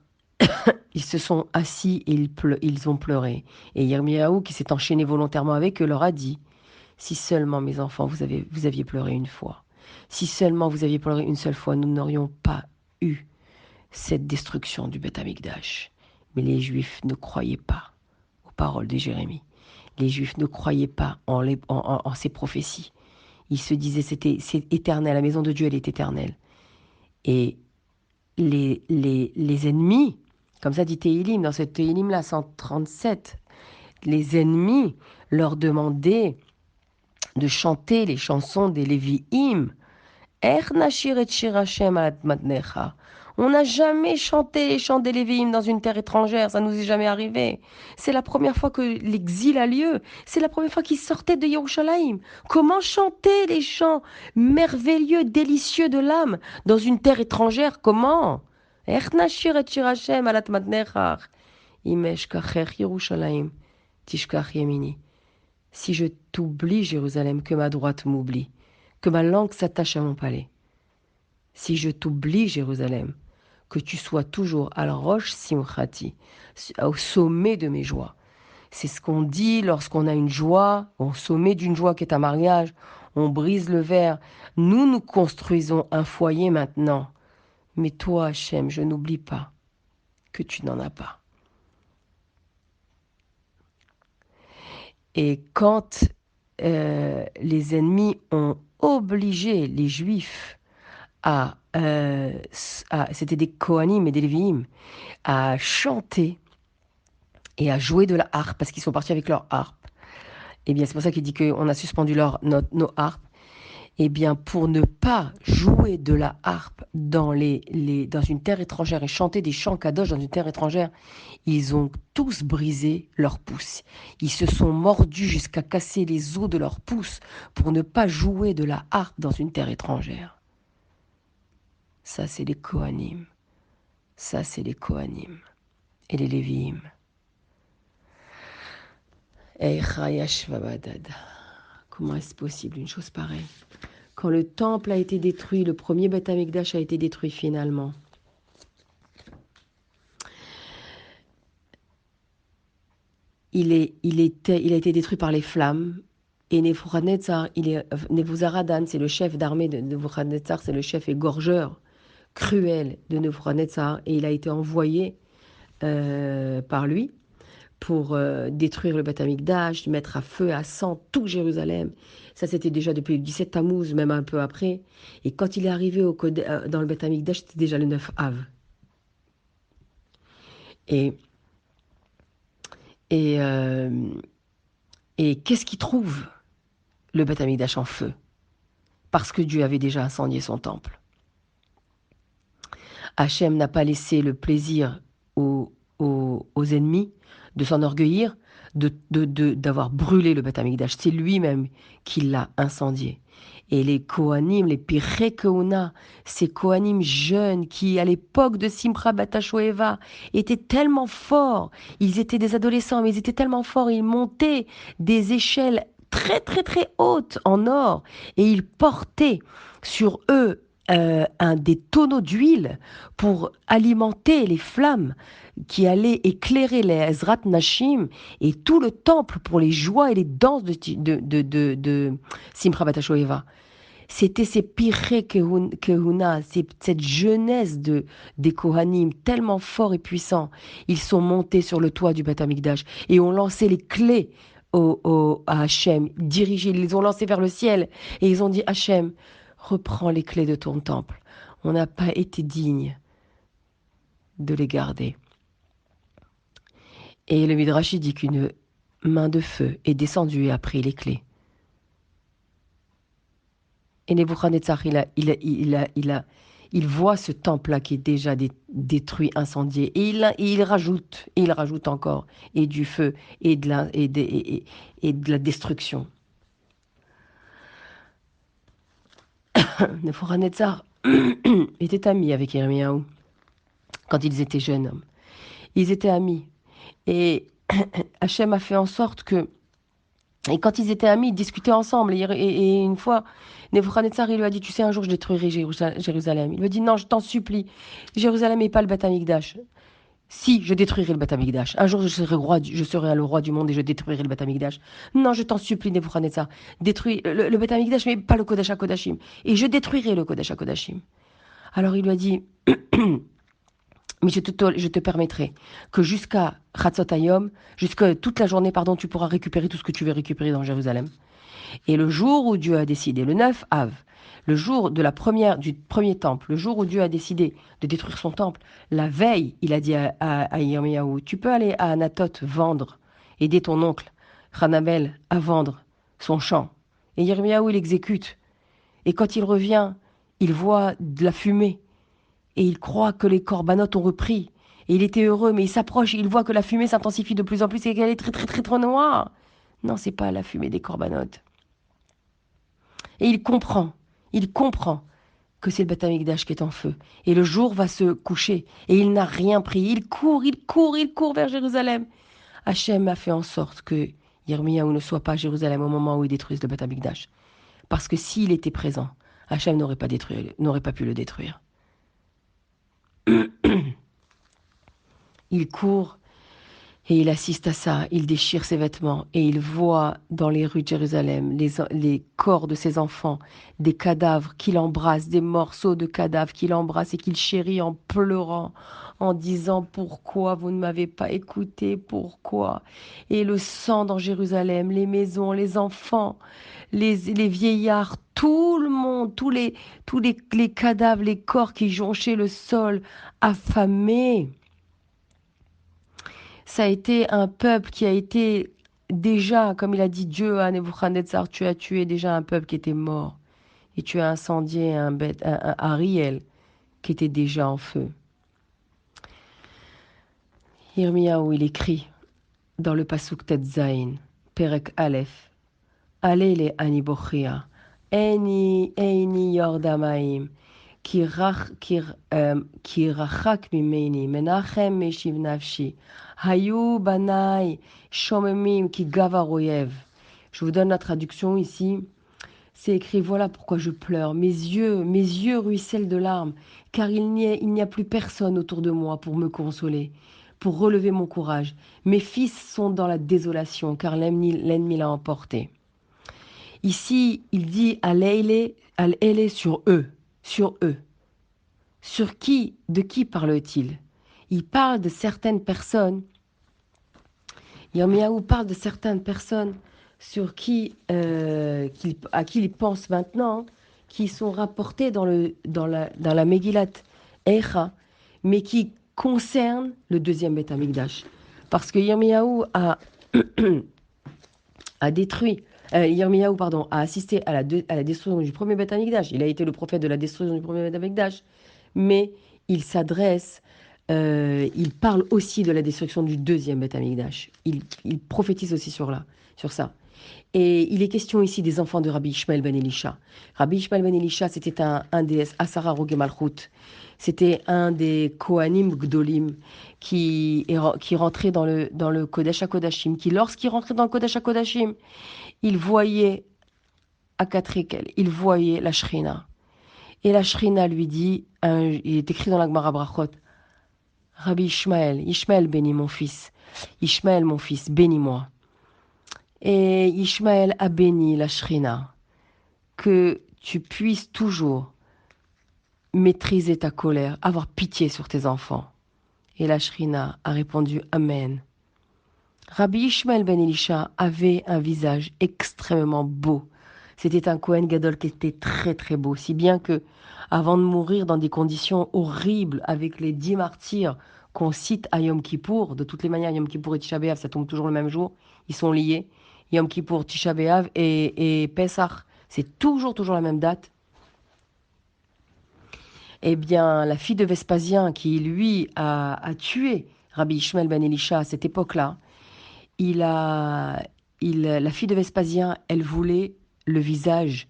ils se sont assis et ils ont pleuré. Et Yirmiyahu, qui s'est enchaîné volontairement avec eux, leur a dit: si seulement, mes enfants, vous aviez pleuré une fois. Si seulement vous aviez pleuré une seule fois, nous n'aurions pas eu cette destruction du Beth Amikdash. Mais les Juifs ne croyaient pas aux paroles de Jérémie. Les Juifs ne croyaient pas en ces prophéties. Ils se disaient c'est éternel, la maison de Dieu elle est éternelle. Et les ennemis, comme ça dit Tehillim, dans cette Tehillim-là, 137, les ennemis leur demandaient de chanter les chansons des Lévi'im. Er nashir et shir Hashem alat matnecha. On n'a jamais chanté les chants des Lévi'im dans une terre étrangère, ça nous est jamais arrivé. C'est la première fois que l'exil a lieu, c'est la première fois qu'ils sortaient de Yerushalayim. Comment chanter les chants merveilleux, délicieux de l'âme dans une terre étrangère? Comment? Er nashir et shir Hashem alat matnecha. Imesh kacher Yerushalayim, tishkach yemini. Si je t'oublie, Jérusalem, que ma droite m'oublie, que ma langue s'attache à mon palais. Si je t'oublie, Jérusalem, que tu sois toujours à la roche simchati, au sommet de mes joies. C'est ce qu'on dit lorsqu'on a une joie, au sommet d'une joie qui est un mariage, on brise le verre. Nous construisons un foyer maintenant. Mais toi, Hachem, je n'oublie pas que tu n'en as pas. Et quand les ennemis ont obligé les Juifs c'était des Kohanim et des Lévi'im, à chanter et à jouer de la harpe, parce qu'ils sont partis avec leur harpe. Eh bien, c'est pour ça qu'il dit qu'on a suspendu nos harpes. Eh bien, pour ne pas jouer de la harpe dans une terre étrangère et chanter des chants kadosh dans une terre étrangère, ils ont tous brisé leurs pouces. Ils se sont mordus jusqu'à casser les os de leurs pouces pour ne pas jouer de la harpe dans une terre étrangère. Ça, c'est les Kohanim. Ça, c'est les Kohanim. Et les Lévi'im. Comment est-ce possible une chose pareille? Quand le temple a été détruit, le premier Beth Amikdash a été détruit finalement. Il a été détruit par les flammes. Et Nebuzaradan, c'est le chef d'armée de Nebuchadnezzar, c'est le chef égorgeur cruel de Nebuchadnezzar. Et il a été envoyé par lui pour détruire le Beth Amikdash, mettre à feu, à sang tout Jérusalem. Ça, c'était déjà depuis le 17 Tammuz, même un peu après. Et quand il est arrivé dans le Beth Amikdash, c'était déjà le 9 Av. Et, et, euh, et qu'est-ce qu'il trouve, le Beth Amikdash en feu? Parce que Dieu avait déjà incendié son temple. Hachem n'a pas laissé le plaisir aux ennemis de s'enorgueillir, d'avoir brûlé le Beth Amikdash. C'est lui-même qui l'a incendié. Et les Kohanim, les Pirkei Keuna, ces Kohanim jeunes qui, à l'époque de Simcha Bat Shoeva, étaient tellement forts. Ils étaient des adolescents, mais ils étaient tellement forts. Ils montaient des échelles très, très, très hautes en or. Et ils portaient sur eux des tonneaux d'huile pour alimenter les flammes qui allaient éclairer les Ezrat Nashim et tout le temple pour les joies et les danses de Simcha Bat Shoeva. C'était ces Pirkei Kehuna, cette jeunesse des Kohanim, tellement forts et puissants. Ils sont montés sur le toit du Beth Amikdash et ont lancé les clés à Hachem, dirigés, ils les ont lancés vers le ciel et ils ont dit Hachem, reprends les clés de ton temple. On n'a pas été digne de les garder. Et le Midrash dit qu'une main de feu est descendue et a pris les clés. Et Nebuchadnezzar, il voit ce temple-là qui est déjà détruit, incendié. Et il rajoute encore, et du feu, et de la destruction. Nebuchadnezzar était ami avec Yirmiyahu quand ils étaient jeunes hommes. Ils étaient amis. Et Hachem a fait en sorte que... Et quand ils étaient amis, ils discutaient ensemble. Et une fois, Nebuchadnezzar, il lui a dit, tu sais, un jour, je détruirai Jérusalem. Il lui a dit, non, je t'en supplie. Jérusalem n'est pas le Beth Amikdash. Si, je détruirai le Beth Amikdash. Un jour, je serai le roi du monde et je détruirai le Beth Amikdash. Non, je t'en supplie, Nebuchadnezzar. Détruis le Beth Amikdash, mais pas le Kodesh HaKodashim. Et je détruirai le Kodesh HaKodashim. Alors il lui a dit... Mais je te permettrai que jusqu'à Chatzot Hayom, jusqu'à toute la journée, pardon, tu pourras récupérer tout ce que tu veux récupérer dans Jérusalem. Et le jour où Dieu a décidé, le 9 Av, le jour du premier temple, le jour où Dieu a décidé de détruire son temple, la veille, il a dit à Yirmiyahu, tu peux aller à Anatoth vendre, aider ton oncle, Hanamel, à vendre son champ. Et Yirmiyahu, il exécute. Et quand il revient, il voit de la fumée. Et il croit que les corbanotes ont repris. Et il était heureux, mais il s'approche et il voit que la fumée s'intensifie de plus en plus et qu'elle est très très très très noire. Non, c'est pas la fumée des corbanotes. Et il comprend que c'est le Beth Amikdash qui est en feu. Et le jour va se coucher et il n'a rien pris. Il court vers Jérusalem. Hachem a fait en sorte que Yirmiyahu ne soit pas à Jérusalem au moment où ils détruisent le Beth Amikdash. Parce que s'il était présent, Hachem n'aurait pas pu le détruire. Il court et il assiste à ça, il déchire ses vêtements et il voit dans les rues de Jérusalem les corps de ses enfants, des cadavres qu'il embrasse, des morceaux de cadavres qu'il embrasse et qu'il chérit en pleurant, en disant pourquoi vous ne m'avez pas écouté, pourquoi? Et le sang dans Jérusalem, les maisons, les enfants, les vieillards, tout le monde, les cadavres, les corps qui jonchaient le sol, affamés. Ça a été un peuple qui a été déjà, comme il a dit Dieu à Nebuchadnezzar, tu as tué déjà un peuple qui était mort. Et tu as incendié un Ariel qui était déjà en feu. Yirmiyahu, il écrit dans le Pasuk Tetzain, Perek Aleph, Alele ani bochia, Eini yordamaim, ki rachak mimeni, menachem meshiv nafshi, hayu banai, shomemim ki gavar oyev. Je vous donne la traduction ici. C'est écrit, voilà pourquoi je pleure. Mes yeux ruissellent de larmes, car il n'y a plus personne autour de moi pour me consoler, pour relever mon courage. Mes fils sont dans la désolation, car l'ennemi l'a emporté. Ici, il dit al-ele sur eux, sur eux. Sur qui, de qui parle-t-il? Il parle de certaines personnes. Yirmiyahu parle de certaines personnes sur à qui il pense maintenant, qui sont rapportées dans la Megillat Eicha, mais qui concerne le deuxième Beth Amikdash. Parce que Yirmiyahu a détruit, Yirmiyahu, pardon, a assisté à la destruction du premier Beth Amikdash. Il a été le prophète de la destruction du premier Beth Amikdash. Mais il s'adresse, il parle aussi de la destruction du deuxième Beth Amikdash. Il prophétise aussi sur ça. Et il est question ici des enfants de Rabbi Ishmael ben Elisha. Rabbi Ishmael ben Elisha, c'était un des Asara Roge Malchut. C'était un des Kohanim Gdolim qui rentrait dans le Kodesh HaKodashim, qui lorsqu'il rentrait dans le Kodesh HaKodashim, il voyait à Katrikel, il voyait la Shrina. Et la Shrina lui dit, il est écrit dans la Gemara Brachot, Rabbi Ishmael bénis mon fils, Ishmael mon fils, bénis-moi. Et Ishmael a béni la Shrina, que tu puisses toujours maîtriser ta colère, avoir pitié sur tes enfants. Et la Shrina a répondu Amen. Rabbi Ishmael ben Elisha avait un visage extrêmement beau. C'était un Kohen Gadol qui était très très beau, si bien que, avant de mourir dans des conditions horribles avec les 10 martyrs qu'on cite à Yom Kippour, de toutes les manières, Yom Kippour et Tisha B'Av, ça tombe toujours le même jour, ils sont liés. Yom Kippour, Tisha B'Av et Pesach, c'est toujours la même date. Eh bien, la fille de Vespasien, qui lui a tué Rabbi Ishmael ben Elisha à cette époque-là, la fille de Vespasien, elle voulait le visage,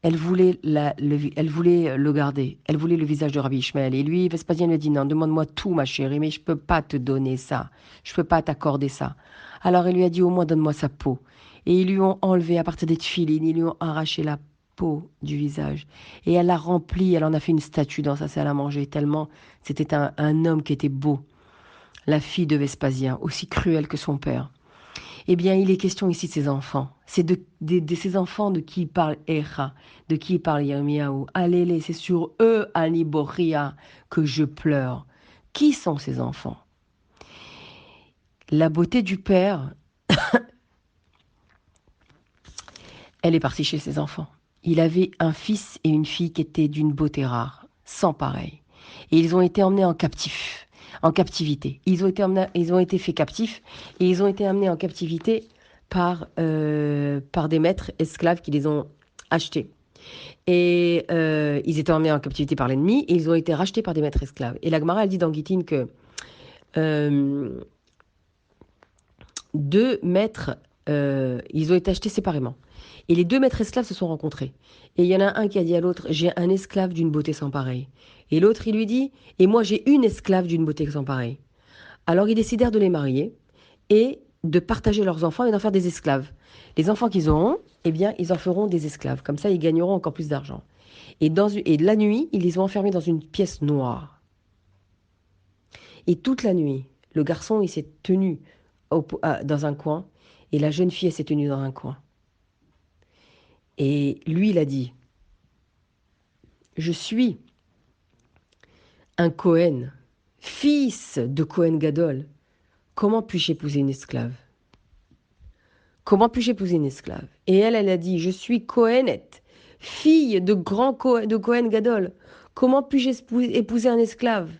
elle voulait le garder, elle voulait le visage de Rabbi Ishmael. Et lui, Vespasien lui a dit non, demande-moi tout, ma chérie, mais je peux pas te donner ça, je peux pas t'accorder ça. Alors il lui a dit au moins donne-moi sa peau. Et ils lui ont enlevé à partir des tefilines, ils lui ont arraché la peau du visage. Et elle l'a rempli, elle en a fait une statue dans sa salle à manger, tellement c'était un homme qui était beau. La fille de Vespasien, aussi cruelle que son père. Eh bien, il est question ici de ses enfants. C'est de ces enfants de qui parle Echa, de qui parle Yirmiyahu. Allez, c'est sur eux, Ani Boria, que je pleure. Qui sont ces enfants? La beauté du père, elle est partie chez ses enfants. Il avait un fils et une fille qui étaient d'une beauté rare, sans pareil. Et ils ont été emmenés en captivité. Ils ont été faits captifs et ils ont été amenés en captivité par des maîtres esclaves qui les ont achetés. Et ils étaient emmenés en captivité par l'ennemi et ils ont été rachetés par des maîtres esclaves. Et la Gemara, elle dit dans Gittin que euh, deux maîtres, ils ont été achetés séparément. Et les deux maîtres esclaves se sont rencontrés. Et il y en a un qui a dit à l'autre, j'ai un esclave d'une beauté sans pareille. Et l'autre, il lui dit, et moi j'ai une esclave d'une beauté sans pareille. Alors ils décidèrent de les marier et de partager leurs enfants et d'en faire des esclaves. Les enfants qu'ils auront, eh bien, ils en feront des esclaves. Comme ça, ils gagneront encore plus d'argent. Et la nuit, ils les ont enfermés dans une pièce noire. Et toute la nuit, le garçon, il s'est tenu dans un coin et la jeune fille, elle s'est tenue dans un coin. Et lui, il a dit, je suis un Cohen, fils de Cohen Gadol. Comment puis-je épouser une esclave? Comment puis-je épouser une esclave? Et elle a dit, je suis Cohenette, fille de de Cohen Gadol. Comment puis-je épouser un esclave?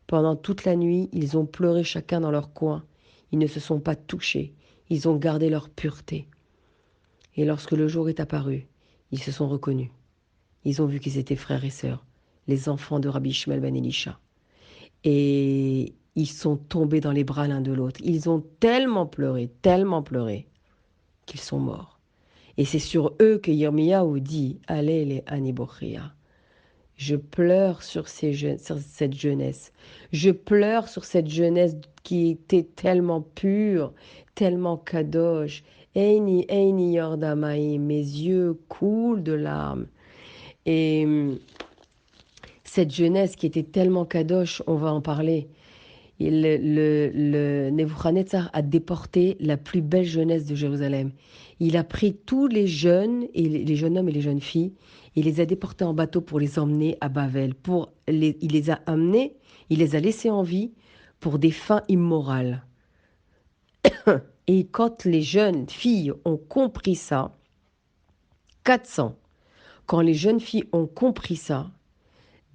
Pendant toute la nuit, ils ont pleuré chacun dans leur coin. Ils ne se sont pas touchés. Ils ont gardé leur pureté. Et lorsque le jour est apparu, ils se sont reconnus. Ils ont vu qu'ils étaient frères et sœurs, les enfants de Rabbi Ishmael ben Elisha. Et ils sont tombés dans les bras l'un de l'autre. Ils ont tellement pleuré, qu'ils sont morts. Et c'est sur eux que Yirmiyahu dit, allez les Anibochia. Je pleure sur cette jeunesse. Je pleure sur cette jeunesse qui était tellement pure, tellement kadosh. Eini yordamaï, mes yeux coulent de larmes. Et cette jeunesse qui était tellement kadosh, on va en parler. Et le Nebuchadnezzar a déporté la plus belle jeunesse de Jérusalem. Il a pris tous les jeunes, et les jeunes hommes et les jeunes filles, il les a déportés en bateau pour les emmener à Bavel. Il les a amenés, il les a laissés en vie pour des fins immorales. Et quand les jeunes filles ont compris ça, 400, quand les jeunes filles ont compris ça,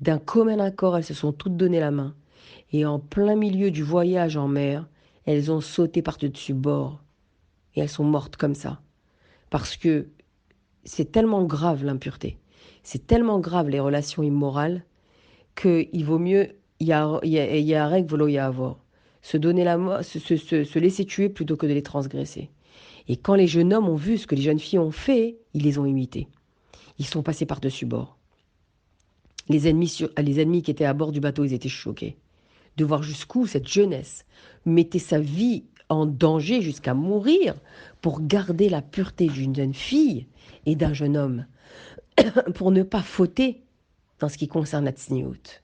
d'un commun accord, elles se sont toutes donné la main. Et en plein milieu du voyage en mer, elles ont sauté par-dessus bord. Et elles sont mortes comme ça. Parce que c'est tellement grave l'impureté. C'est tellement grave les relations immorales qu'il vaut mieux, il y a un règle volo y avoir. Se donner la mort, se laisser tuer plutôt que de les transgresser. Et quand les jeunes hommes ont vu ce que les jeunes filles ont fait, ils les ont imités. Ils sont passés par-dessus bord. Les ennemis qui étaient à bord du bateau, ils étaient choqués de voir jusqu'où cette jeunesse mettait sa vie en danger jusqu'à mourir pour garder la pureté d'une jeune fille et d'un jeune homme, pour ne pas fauter dans ce qui concerne la tsniout.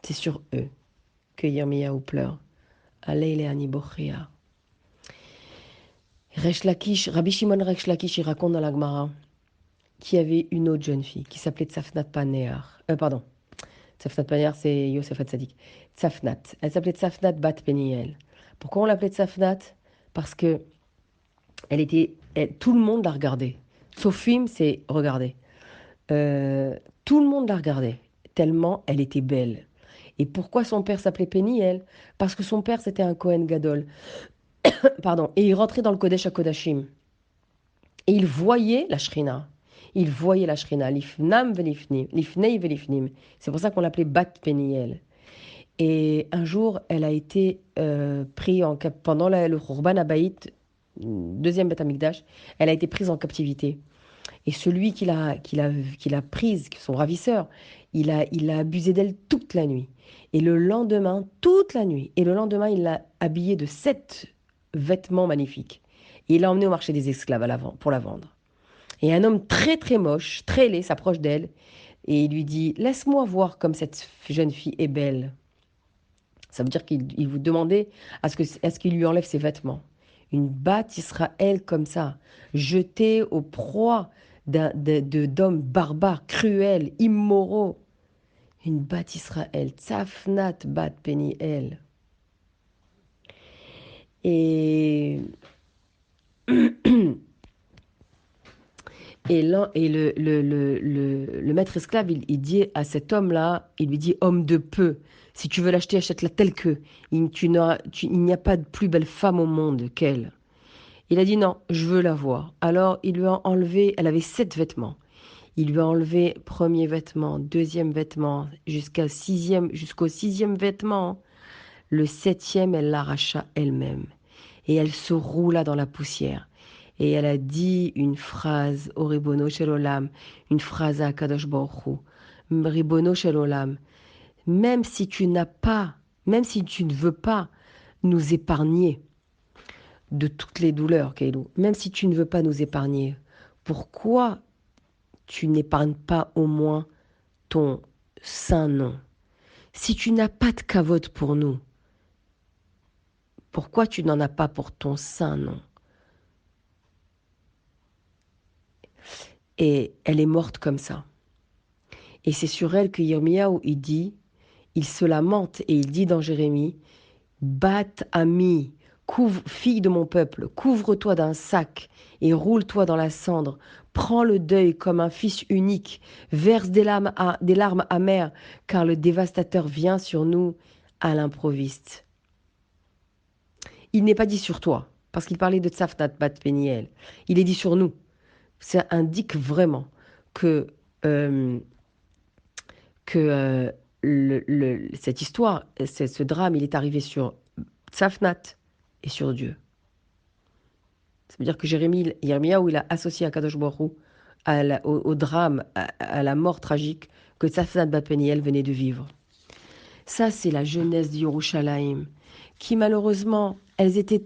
C'est sur eux que Yirmiyahu pleure. Aleile ani bochea. Rabbi Shimon Resh Lakish, il raconte dans la Gemara qu'il y avait une autre jeune fille qui s'appelait Tzafnat Panear. Pardon, Tzafnat Panear, c'est Yosef Hatzadik. Tzafnat. Elle s'appelait Tzafnat Bat Peniel. Pourquoi on l'appelait Tzafnat? Parce que tout le monde la regardait. Sophim, c'est regarder. Tout le monde la regardait, tellement elle était belle. Et pourquoi son père s'appelait Peniel? Parce que son père, c'était un Kohen Gadol. Pardon. Et il rentrait dans le Kodesh HaKodashim. Et il voyait la Shrina. Il voyait la Shrina. Lifnam velifnim. Lifnei velifnim. C'est pour ça qu'on l'appelait Bat Peniel. Et un jour, elle a été prise pendant le Khurban Abayit, deuxième Beth Amikdash, elle a été prise en captivité. Et celui qui l'a prise, son ravisseur, il a abusé d'elle toute la nuit. Et le lendemain, toute la nuit, et le lendemain, il l'a habillée de 7 vêtements magnifiques. Et il l'a emmenée au marché des esclaves pour la vendre. Et un homme très très moche, très laid, s'approche d'elle et il lui dit « Laisse-moi voir comme cette jeune fille est belle ». Ça veut dire qu'il vous demandait à ce qu'il lui enlève ses vêtements. Une batte Israël comme ça, jetée aux proies d'hommes barbares, cruels, immoraux. Une batte Israël, Tzafnat bat Peniel. Et le maître esclave, il dit à cet homme-là, il lui dit, homme de peu, si tu veux l'acheter, achète-la telle que. Il n'y a pas de plus belle femme au monde qu'elle. Il a dit, non, je veux la voir. Alors, il lui a enlevé, elle avait 7 vêtements. Il lui a enlevé premier vêtement, deuxième vêtement, jusqu'au sixième vêtement. Le 7e, elle l'arracha elle-même. Et elle se roula dans la poussière. Et elle a dit une phrase au Ribono Shel Olam, une phrase à Kadosh Baruch Hu. Ribono Shel Olam, même si tu ne veux pas nous épargner de toutes les douleurs, Keilou, même si tu ne veux pas nous épargner, pourquoi tu n'épargnes pas au moins ton saint nom? Si tu n'as pas de kavod pour nous, pourquoi tu n'en as pas pour ton saint nom? Et elle est morte comme ça. Et c'est sur elle que Yirmiyahu, il se lamente et il dit dans Jérémie, Bat ami, fille de mon peuple, couvre-toi d'un sac et roule-toi dans la cendre. Prends le deuil comme un fils unique, verse des larmes amères, car le dévastateur vient sur nous à l'improviste. Il n'est pas dit sur toi, parce qu'il parlait de Tzafnat Bat Peniel. Il est dit sur nous. Ça indique vraiment que cette histoire, ce drame, il est arrivé sur Tzafnat et sur Dieu. Ça veut dire que Yirmiyahu, il a associé à Kadosh Baruch Hu au drame, à la mort tragique que Tzafnat Bat Peniel venait de vivre. Ça, c'est la jeunesse d'Yerushalayim, qui malheureusement, elles étaient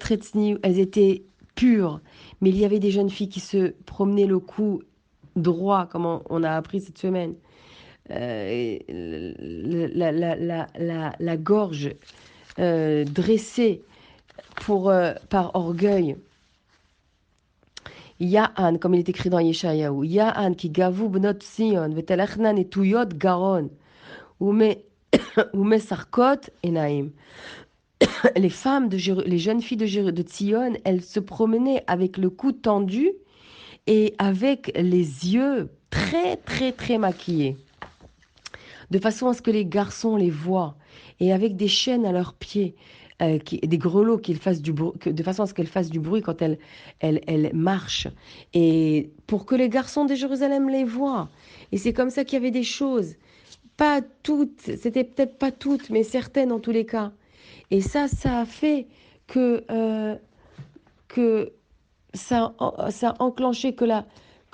elles étaient pures, mais il y avait des jeunes filles qui se promenaient le cou droit, comme on a appris cette semaine. La gorge dressée par orgueil. Ya'an, comme il est écrit dans Yeshayahu, Ya'an qui gavu bnot Sion, vetelachnan et tuyot garon, ume sarkot enaim. Les femmes, les jeunes filles de Sion, elles se promenaient avec le cou tendu et avec les yeux très, très, très maquillés. de façon à ce que les garçons les voient, et avec des chaînes à leurs pieds, des grelots qu'ils fassent du bruit, de façon à ce qu'elles fassent du bruit quand elles marchent, et pour que les garçons de Jérusalem les voient. Et c'est comme ça qu'il y avait des choses. Pas toutes, c'était peut-être pas toutes, mais certaines en tous les cas. Et ça a fait que ça a enclenché que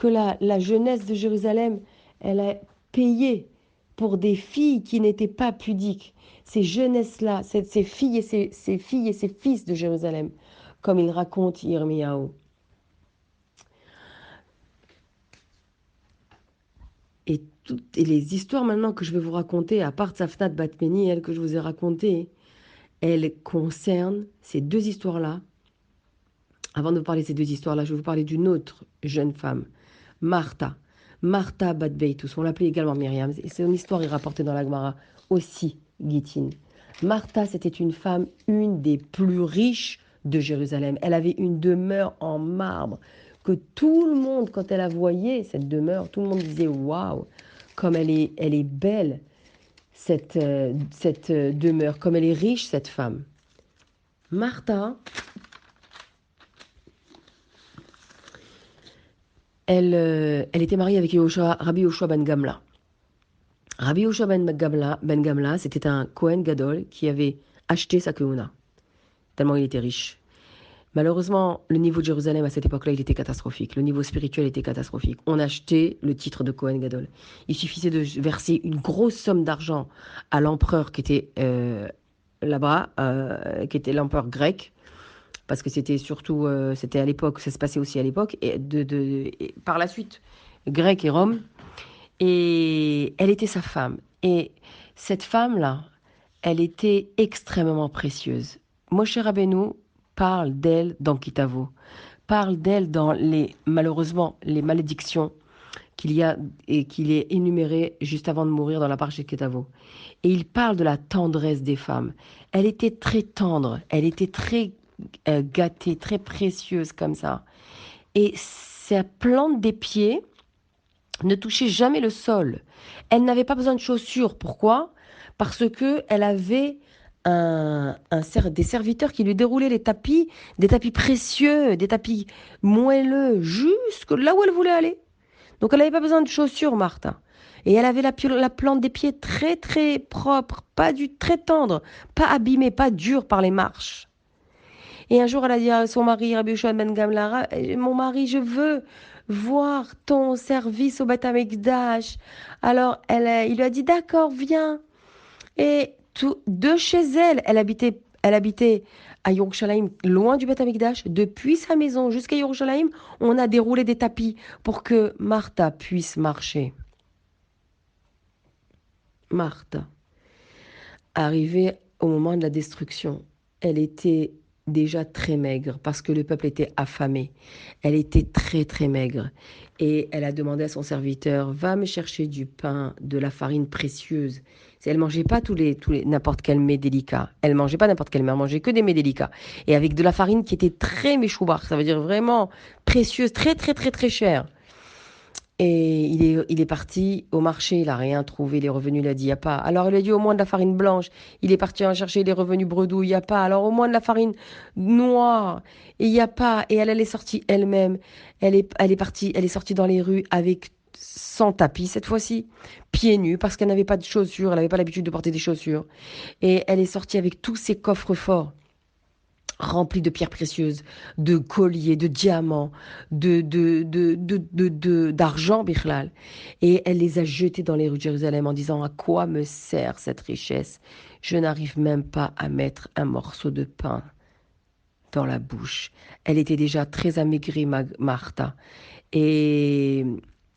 la jeunesse de Jérusalem, elle a payé pour des filles qui n'étaient pas pudiques. Ces jeunesses-là, ces filles ces filles et ces fils de Jérusalem, comme il raconte Yirmiyahu. Et les histoires maintenant que je vais vous raconter, à part Safnat Batmeni, elle que je vous ai racontées, elles concernent ces deux histoires-là. Avant de vous parler de ces deux histoires-là, je vais vous parler d'une autre jeune femme, Martha. Martha Badbeitus, on l'appelait également Myriam. Et son histoire est rapportée dans la Gemara aussi, Gittin. Martha, c'était une femme, une des plus riches de Jérusalem. Elle avait une demeure en marbre que tout le monde, quand elle la voyait, cette demeure, tout le monde disait waouh, comme elle est belle, cette demeure, comme elle est riche, cette femme. Martha, elle était mariée avec Rabbi Yoshua ben Gamla. Rabbi Yoshua ben Gamla, c'était un Kohen Gadol qui avait acheté sa Keuna, tellement il était riche. Malheureusement, le niveau de Jérusalem à cette époque-là, il était catastrophique. Le niveau spirituel était catastrophique. On achetait le titre de Kohen Gadol. Il suffisait de verser une grosse somme d'argent à l'empereur qui était là-bas, qui était l'empereur grec, parce que c'était surtout, c'était à l'époque, ça se passait aussi à l'époque, et par la suite, Grec et Rome, et elle était sa femme. Et cette femme-là, elle était extrêmement précieuse. Moshe Rabbeinu parle d'elle dans Kitavo, parle d'elle dans malheureusement, les malédictions qu'il y a et qu'il est énuméré juste avant de mourir dans la parche de Kitavo. Et il parle de la tendresse des femmes. Elle était très tendre, elle était très gâtée, très précieuse comme ça. Et sa plante des pieds ne touchait jamais le sol. Elle n'avait pas besoin de chaussures. Pourquoi? Parce que elle avait des serviteurs qui lui déroulaient les tapis, des tapis précieux, des tapis moelleux, jusque là où elle voulait aller. Donc elle n'avait pas besoin de chaussures, Martha. Et elle avait la plante des pieds très très propre, très tendre, pas abîmée, pas dure par les marches. Et un jour, elle a dit à son mari, Rabbi Yoshua ben Gamla, mon mari, je veux voir ton service au Beth Amikdash. Alors, il lui a dit, d'accord, viens. Et de chez elle, elle habitait à Yerushalayim, loin du Beth Amikdash. Depuis sa maison jusqu'à Yerushalayim, on a déroulé des tapis pour que Martha puisse marcher. Martha, arrivée au moment de la destruction, elle était déjà très maigre parce que le peuple était affamé. Elle était très très maigre et elle a demandé à son serviteur, va me chercher du pain, de la farine précieuse. Elle mangeait pas n'importe quel mets délicat. Elle mangeait pas n'importe quel mets, elle mangeait que des mets délicats. Et avec de la farine qui était très méchoubar, ça veut dire vraiment précieuse, très très très très chère. Et il est parti au marché, il n'a rien trouvé, il est revenu, il a dit, il n'y a pas. Alors il a dit au moins de la farine blanche, il est parti en chercher, il est revenu bredouille, il n'y a pas. Alors au moins de la farine noire, et il n'y a pas. Et elle est sortie elle-même, elle est partie, elle est sortie dans les rues avec sans tapis cette fois-ci, pieds nus, parce qu'elle n'avait pas de chaussures, elle n'avait pas l'habitude de porter des chaussures. Et elle est sortie avec tous ses coffres forts rempli de pierres précieuses, de colliers, de diamants, d'argent, Bichlal. Et elle les a jetés dans les rues de Jérusalem en disant, à quoi me sert cette richesse? Je n'arrive même pas à mettre un morceau de pain dans la bouche. Elle était déjà très amaigrie, Martha. Et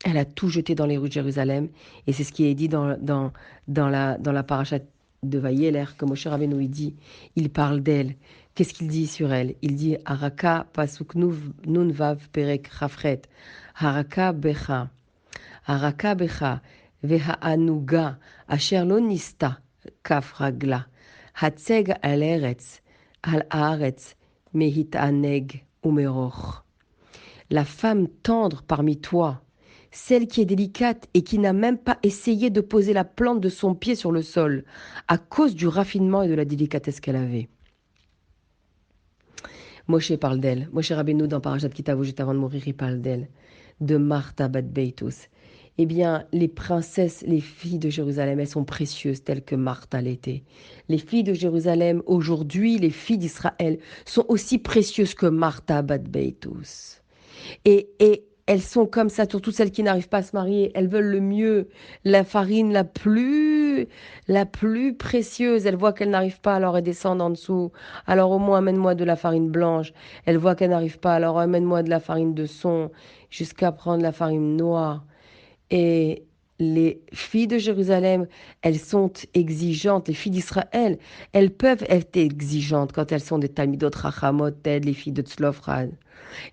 elle a tout jeté dans les rues de Jérusalem. Et c'est ce qui est dit dans la paracha de Vayeler, que Moshe Rabbeinu dit. Il parle d'elle. Qu'est-ce qu'il dit sur elle? Il dit Haraka pasuk nun vav perek chafret. Haraka becha. Haraka becha. Veha'anuga. Asher lo nista. Kaf ragla. Hatzeg al eretz. Al haaretz. Mehit'aneg umeroch. La femme tendre parmi toi, celle qui est délicate et qui n'a même pas essayé de poser la plante de son pied sur le sol, à cause du raffinement et de la délicatesse qu'elle avait. Moshe parle d'elle. Moshe Rabbeinu dans Parashat Kitavo, juste avant de mourir, il parle d'elle. De Martha Bat Beitos. Eh bien, les princesses, les filles de Jérusalem, elles sont précieuses telles que Martha l'était. Les filles de Jérusalem, aujourd'hui, les filles d'Israël, sont aussi précieuses que Martha Bat Beitos. Et elles sont comme ça, surtout celles qui n'arrivent pas à se marier. Elles veulent le mieux, la farine la plus précieuse. Elles voient qu'elles n'arrivent pas, alors elles descendent en dessous. Alors au moins amène-moi de la farine blanche. Elles voient qu'elles n'arrivent pas, alors amène-moi de la farine de son, jusqu'à prendre la farine noire. Et les filles de Jérusalem, elles sont exigeantes. Les filles d'Israël, elles peuvent être exigeantes quand elles sont des Talmidot Rachamot, telles les filles de Tzlofran.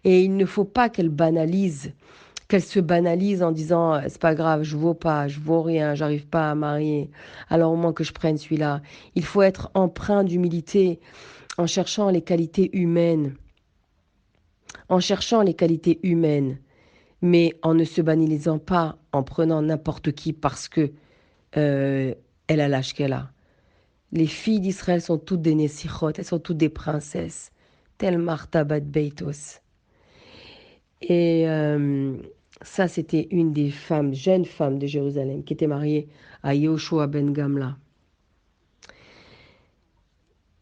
Et il ne faut pas qu'elle se banalise en disant c'est pas grave, je vaux pas, je vaux rien, j'arrive pas à marier, alors au moins que je prenne celui-là. Il faut être empreint d'humilité en cherchant les qualités humaines, en cherchant les qualités humaines, mais en ne se banalisant pas, en prenant n'importe qui parce que euh, elle a l'âge qu'elle a. Les filles d'Israël sont toutes des Nessichot, elles sont toutes des princesses, telles Martha Bat Beitos. Et ça, c'était une des femmes, jeunes femmes de Jérusalem, qui était mariée à Yehoshua ben Gamla.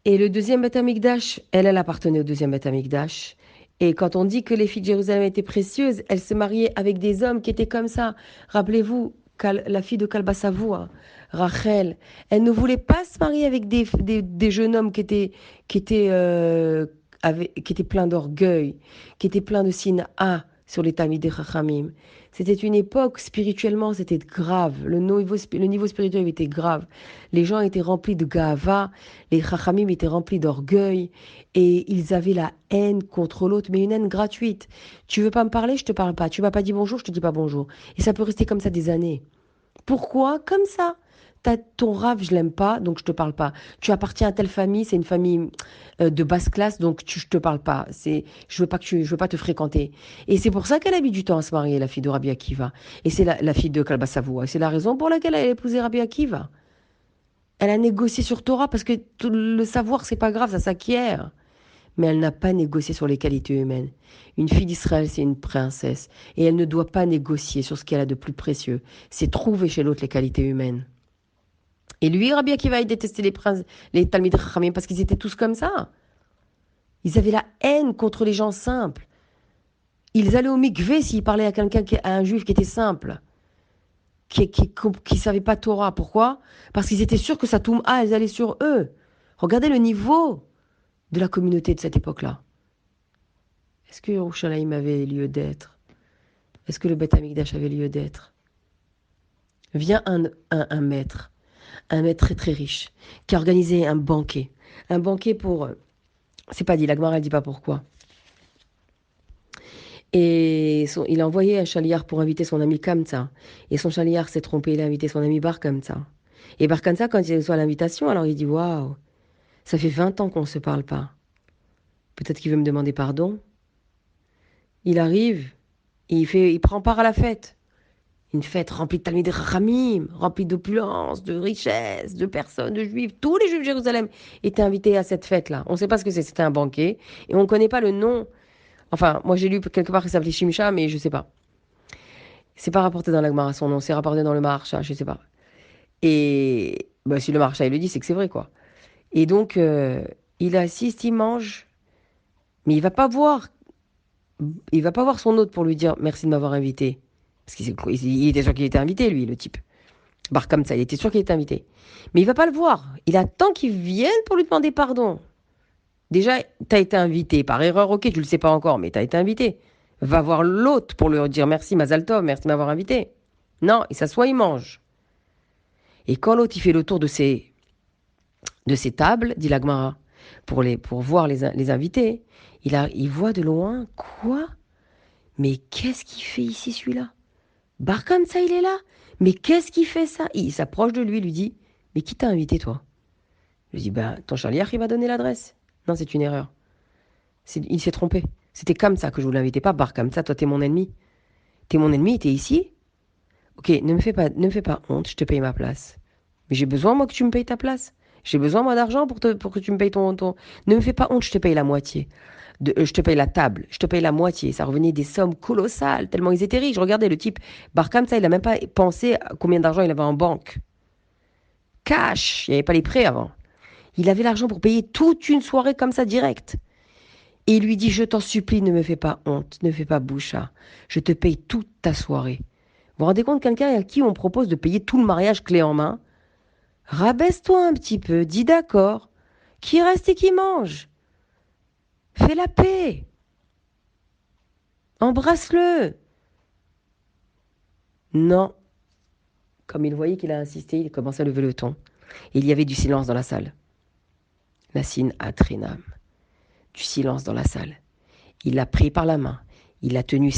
Et le deuxième Beth Amikdash, elle appartenait au deuxième Beth Amikdash. Et quand on dit que les filles de Jérusalem étaient précieuses, elles se mariaient avec des hommes qui étaient comme ça. Rappelez-vous, la fille de Kalbasavoua, Rachel, elle ne voulait pas se marier avec des jeunes hommes qui étaient pleins d'orgueil, qui étaient pleins de sin'a sur les Talmidei Chachamim. C'était une époque, spirituellement, c'était grave. Le niveau spirituel était grave. Les gens étaient remplis de gava, les Chachamim étaient remplis d'orgueil, et ils avaient la haine contre l'autre, mais une haine gratuite. Tu veux pas me parler, je te parle pas. Tu m'as pas dit bonjour, je te dis pas bonjour. Et ça peut rester comme ça des années. Pourquoi? Comme ça. Ton rave, je l'aime pas, donc je te parle pas. Tu appartiens à telle famille, c'est une famille de basse classe, donc je te parle pas. Je veux pas te fréquenter. Et c'est pour ça qu'elle a mis du temps à se marier, la fille de Rabbi Akiva. Et c'est la fille de Kalba Savoua. Et c'est la raison pour laquelle elle a épousé Rabbi Akiva. Elle a négocié sur Torah parce que le savoir, c'est pas grave, ça s'acquiert. Mais elle n'a pas négocié sur les qualités humaines. Une fille d'Israël, c'est une princesse. Et elle ne doit pas négocier sur ce qu'elle a de plus précieux. C'est trouver chez l'autre les qualités humaines. Et lui, Rabbi Akiva, il détestait les Talmidei Chachamim parce qu'ils étaient tous comme ça. Ils avaient la haine contre les gens simples. Ils allaient au mikvé s'ils parlaient à à un juif qui était simple, qui savait pas Torah. Pourquoi? Parce qu'ils étaient sûrs que sa toum'a, elle allait sur eux. Regardez le niveau de la communauté de cette époque-là. Est-ce que Yerushalayim avait lieu d'être? Est-ce que le Beth Amikdash avait lieu d'être? Vient un maître très très riche, qui a organisé un banquet. Un banquet pour... C'est pas dit, la Gemara elle dit pas pourquoi. Et il a envoyé un chaliard pour inviter son ami Kamsa. Et son chaliard s'est trompé, il a invité son ami Bar Kamsa. Et Bar Kamsa, quand il reçoit l'invitation, alors il dit, waouh, ça fait 20 ans qu'on ne se parle pas. Peut-être qu'il veut me demander pardon. Il arrive, et il prend part à la fête. Une fête remplie de Talmidei Chachamim, remplie d'opulence, de richesse, de personnes, de juifs. Tous les juifs de Jérusalem étaient invités à cette fête-là. On ne sait pas ce que c'est, c'était un banquet. Et on ne connaît pas le nom. Enfin, moi j'ai lu quelque part qu'il s'appelait Shimsha, mais je ne sais pas. C'est pas rapporté dans la Gemara son nom, c'est rapporté dans le Maharsha, je ne sais pas. Et bah, si le Maharsha il le dit, c'est que c'est vrai, quoi. Et donc, il assiste, il mange, mais il va pas voir son hôte pour lui dire merci de m'avoir invité. Parce qu'il était sûr qu'il était invité, lui, le type. Bar comme ça, il était sûr qu'il était invité. Mais il va pas le voir. Il attend qu'il vienne pour lui demander pardon. Déjà, t'as été invité par erreur, ok, tu le sais pas encore, mais t'as été invité. Va voir l'hôte pour lui dire merci Mazal Tov, merci de m'avoir invité. Non, il s'assoit, il mange. Et quand l'hôte il fait le tour de ses tables, dit la Gemara, pour voir les invités, il voit de loin, quoi? Mais qu'est-ce qu'il fait ici celui-là? Bar comme ça, il est là. Mais qu'est-ce qu'il fait ça? Il s'approche de lui, lui dit, mais qui t'a invité toi? Je lui dis, ben, ton chaliard, il m'a donné l'adresse. Non, c'est une erreur. Il s'est trompé. C'était comme ça que je voulais inviter, pas Bar comme ça, toi t'es mon ennemi. T'es mon ennemi, t'es ici? Ok, ne me fais pas honte, je te paye ma place. Mais j'ai besoin, moi, que tu me payes ta place. J'ai besoin, moi, d'argent pour que tu me payes ton... Ne me fais pas honte, je te paye la moitié. Je te paye la table, je te paye la moitié. Ça revenait des sommes colossales, tellement ils étaient riches. Regardez, le type, Barkham, ça, il n'a même pas pensé à combien d'argent il avait en banque. Cash, il n'y avait pas les prêts avant. Il avait l'argent pour payer toute une soirée comme ça, direct. Et il lui dit, je t'en supplie, ne me fais pas honte, ne fais pas boucha. Je te paye toute ta soirée. Vous vous rendez compte, quelqu'un à qui on propose de payer tout le mariage clé en main? Rabaisse-toi un petit peu, dis d'accord. Qui reste et qui mange. Fais la paix. Embrasse-le. Non. Comme il voyait qu'il a insisté, il commençait à lever le ton. Et il y avait du silence dans la salle. Nassine Atrinam. Du silence dans la salle. Il l'a pris par la main. Il l'a tenu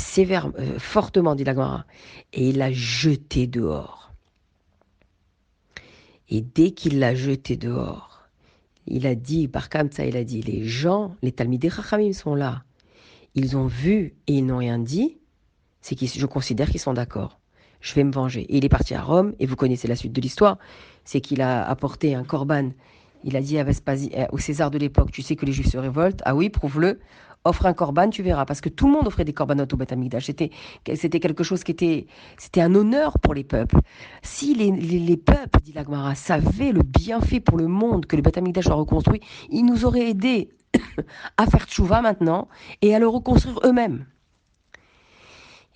fortement, dit la Gemara. Et il l'a jeté dehors. Et dès qu'il l'a jeté dehors, il a dit, par Kamsa, il a dit, les gens, les Talmidei Chachamim sont là. Ils ont vu et ils n'ont rien dit. Je considère qu'ils sont d'accord. Je vais me venger. Et il est parti à Rome, et vous connaissez la suite de l'histoire, c'est qu'il a apporté un corban. Il a dit à Vespasien, au César de l'époque, tu sais que les Juifs se révoltent. Ah oui, prouve-le. Offre un corban, tu verras. Parce que tout le monde offrait des corbanotes au Beth Amikdash. C'était quelque chose c'était un honneur pour les peuples. Si les peuples, dit la Gemara, savaient le bienfait pour le monde que le Beth Amikdash soit reconstruit, ils nous auraient aidés à faire tchouva maintenant et à le reconstruire eux-mêmes.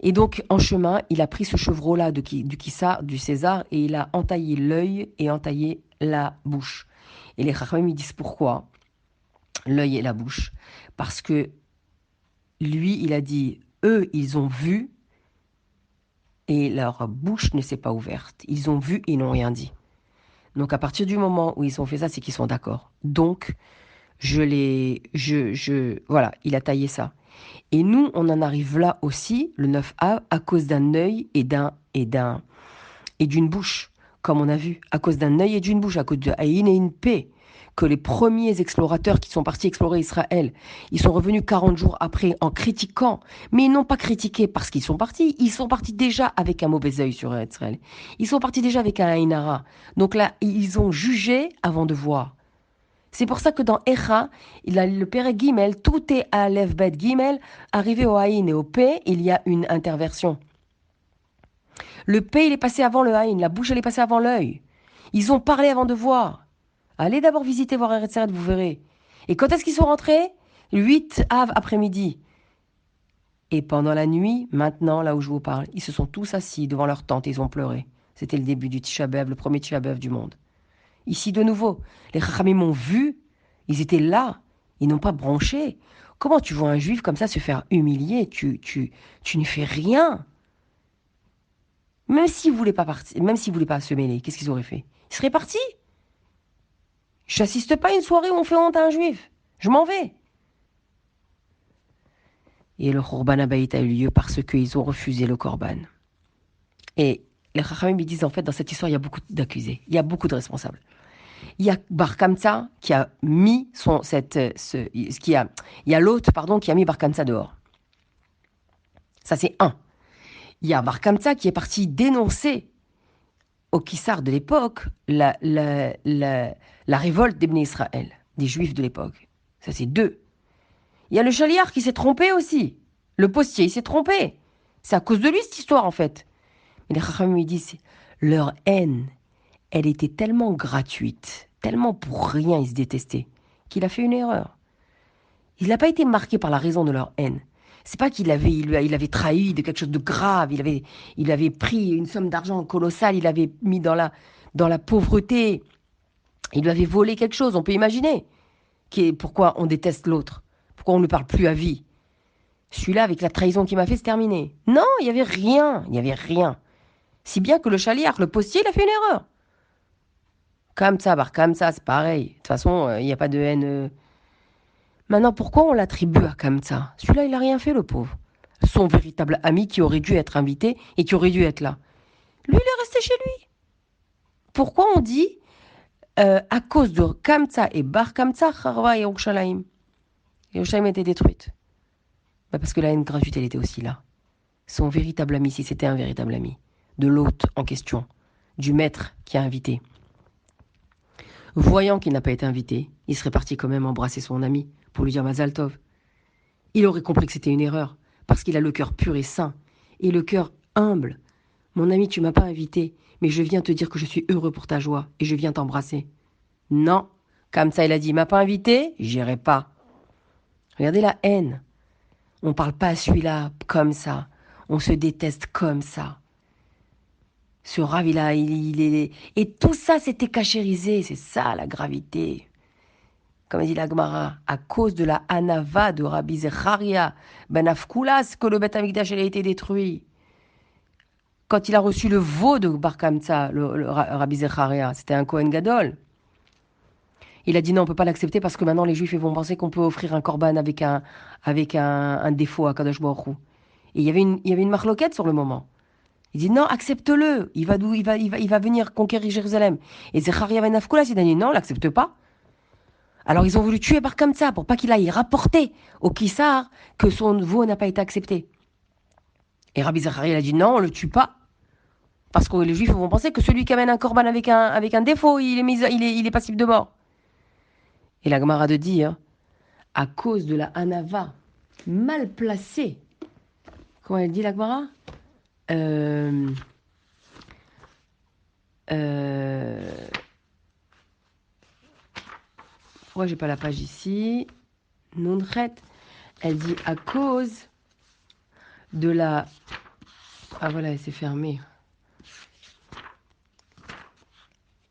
Et donc, en chemin, il a pris ce chevreau-là du César, et il a entaillé l'œil et entaillé la bouche. Et les Chachamim me disent pourquoi l'œil et la bouche. Parce que lui, il a dit, eux, ils ont vu et leur bouche ne s'est pas ouverte. Ils ont vu et ils n'ont rien dit. Donc, à partir du moment où ils ont fait ça, c'est qu'ils sont d'accord. Donc, voilà, il a taillé ça. Et nous, on en arrive là aussi, le 9A, à cause d'un œil et d'une bouche, comme on a vu, à cause d'un œil et d'une bouche, à cause de Haïn et une paix, que les premiers explorateurs qui sont partis explorer Israël, ils sont revenus 40 jours après en critiquant, mais ils n'ont pas critiqué parce qu'ils sont partis déjà avec un mauvais œil sur Israël. Ils sont partis déjà avec un Haïn Hara. Donc là, ils ont jugé avant de voir. C'est pour ça que dans Echa, le Père Gimel, tout est à Aleph Bet Gimel, arrivé au Haïn et au P, il y a une interversion. Le P, il est passé avant le Haïn, la bouche, elle est passée avant l'œil. Ils ont parlé avant de voir. Allez d'abord visiter, voir Eretz Israël, vous verrez. Et quand est-ce qu'ils sont rentrés? 8 Av après-midi. Et pendant la nuit, maintenant, là où je vous parle, ils se sont tous assis devant leur tente et ils ont pleuré. C'était le début du Tisha B'Av, le premier Tisha B'Av du monde. Ici, de nouveau, les Chachamim m'ont vu, ils étaient là, ils n'ont pas bronché. Comment tu vois un juif comme ça se faire humilier? Tu ne fais rien. Même s'ils ne voulaient pas partir, même s'ils voulaient pas se mêler, qu'est-ce qu'ils auraient fait? Ils seraient partis. J'assiste pas à une soirée où on fait honte à un juif. Je m'en vais. Et le Khorban Habayit a eu lieu parce qu'ils ont refusé le Korban. Et les Chachamim me disent, en fait, dans cette histoire, il y a beaucoup d'accusés. Il y a beaucoup de responsables. Il y a Bar Kamsa qui a mis il y a l'autre, pardon, qui a mis Bar Kamsa dehors. Ça, c'est un. Il y a Bar Kamsa qui est parti dénoncer au Kissar de l'époque la révolte des Bnei Israël, des Juifs de l'époque. Ça, c'est deux. Il y a le Chaliar qui s'est trompé aussi. Le postier, il s'est trompé. C'est à cause de lui, cette histoire, en fait. Mais les Chachamim me disent, leur haine, elle était tellement gratuite, tellement pour rien ils se détestaient, qu'il a fait une erreur. Il n'a pas été marqué par la raison de leur haine. C'est pas il avait trahi de quelque chose de grave, il avait pris une somme d'argent colossale, il avait mis dans la pauvreté, il lui avait volé quelque chose, on peut imaginer. Pourquoi on déteste l'autre? Pourquoi on ne parle plus à vie? Celui-là, avec la trahison qu'il m'a fait, c'est terminé. Non, il n'y avait rien, il n'y avait rien. Si bien que le chaliard, le postier, il a fait une erreur. Comme ça, c'est pareil. De toute façon, il n'y a pas de haine. Maintenant, pourquoi on l'attribue à Kamsa? Celui-là, il n'a rien fait, le pauvre. Son véritable ami qui aurait dû être invité et qui aurait dû être là. Lui, il est resté chez lui. Pourquoi on dit, à cause de Kamsa et Bar Kamsa, Harva et Yerushalayim? Yerushalayim était détruite. Parce que la haine gratuite, elle était aussi là. son véritable ami, si c'était un véritable ami, de l'hôte en question, du maître qui a invité. Voyant qu'il n'a pas été invité, il serait parti quand même embrasser son ami pour lui dire Mazal Tov. Il aurait compris que c'était une erreur, parce qu'il a le cœur pur et saint, et le cœur humble. Mon ami, tu m'as pas invité, mais je viens te dire que je suis heureux pour ta joie, et je viens t'embrasser. Non, comme ça il a dit, il m'a pas invité, j'irai pas. Regardez la haine. On parle pas à celui-là comme ça. On se déteste comme ça. Ce Rav, il est... Et tout ça, c'était cachérisé. C'est ça, la gravité. Comme dit la Gemara, à cause de la Hanava de Rabbi Zecharia, ben Afkulas, que le Beth Amikdash a été détruit. Quand il a reçu le veau de Bar Kamtsa, le Rabbi Zecharia, c'était un Kohen Gadol. Il a dit non, on ne peut pas l'accepter parce que maintenant les Juifs ils vont penser qu'on peut offrir un korban avec un défaut à Kadosh Baruch Hu. Et il y avait une marloquette sur le moment. Il dit non, accepte-le. Il va d'où il va venir conquérir Jérusalem. Et Zecharia ben Afkulas, il a dit non, on l'accepte pas. Alors ils ont voulu tuer Bar Kamtsa pour pas qu'il aille rapporter au Kissar que son veau n'a pas été accepté. Et Rabbi Zecharia a dit non, on le tue pas. Parce que les Juifs vont penser que celui qui amène un korban avec un défaut, il est passible de mort. Et la Gemara de dire, à cause de la Hanava mal placée, comment elle dit la Gemara Pourquoi j'ai pas la page ici? Nunret, elle dit à cause de la... Ah voilà, elle s'est fermée.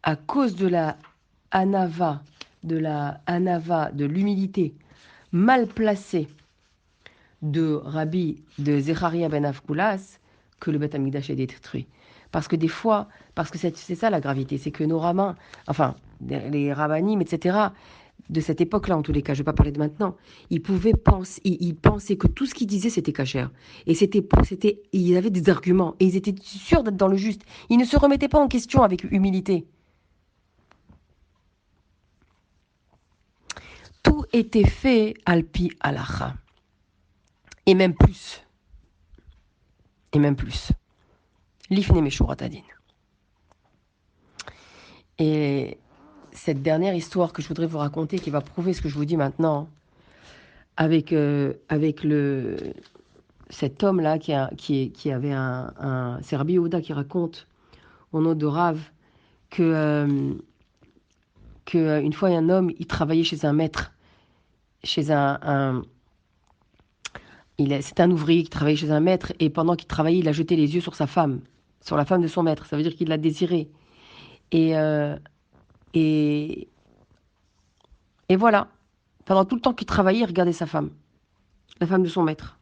À cause de la Hanava, de l'humilité mal placée de de Zecharia ben Avkulas, que le Beth Amikdash est détruit. Parce que des fois, parce que c'est ça la gravité, c'est que nos rabbins, enfin, les rabbinim, etc., de cette époque-là, en tous les cas, je ne vais pas parler de maintenant, ils pensaient que tout ce qu'ils disaient, c'était cachère. Et ils avaient des arguments, et ils étaient sûrs d'être dans le juste. Ils ne se remettaient pas en question avec humilité. Tout était fait alpi alacha. Et même plus. Et même plus. L'ifne meshuratadin. Et cette dernière histoire que je voudrais vous raconter, qui va prouver ce que je vous dis maintenant, avec cet homme-là qui avait c'est Rabbi Yehuda qui raconte au nom de Rav que une fois un homme, il travaillait chez un maître, chez c'est un ouvrier qui travaillait chez un maître, et pendant qu'il travaillait, il a jeté les yeux sur sa femme, sur la femme de son maître. Ça veut dire qu'il l'a désirée. Et, et, et voilà. Pendant tout le temps qu'il travaillait, il regardait sa femme, la femme de son maître.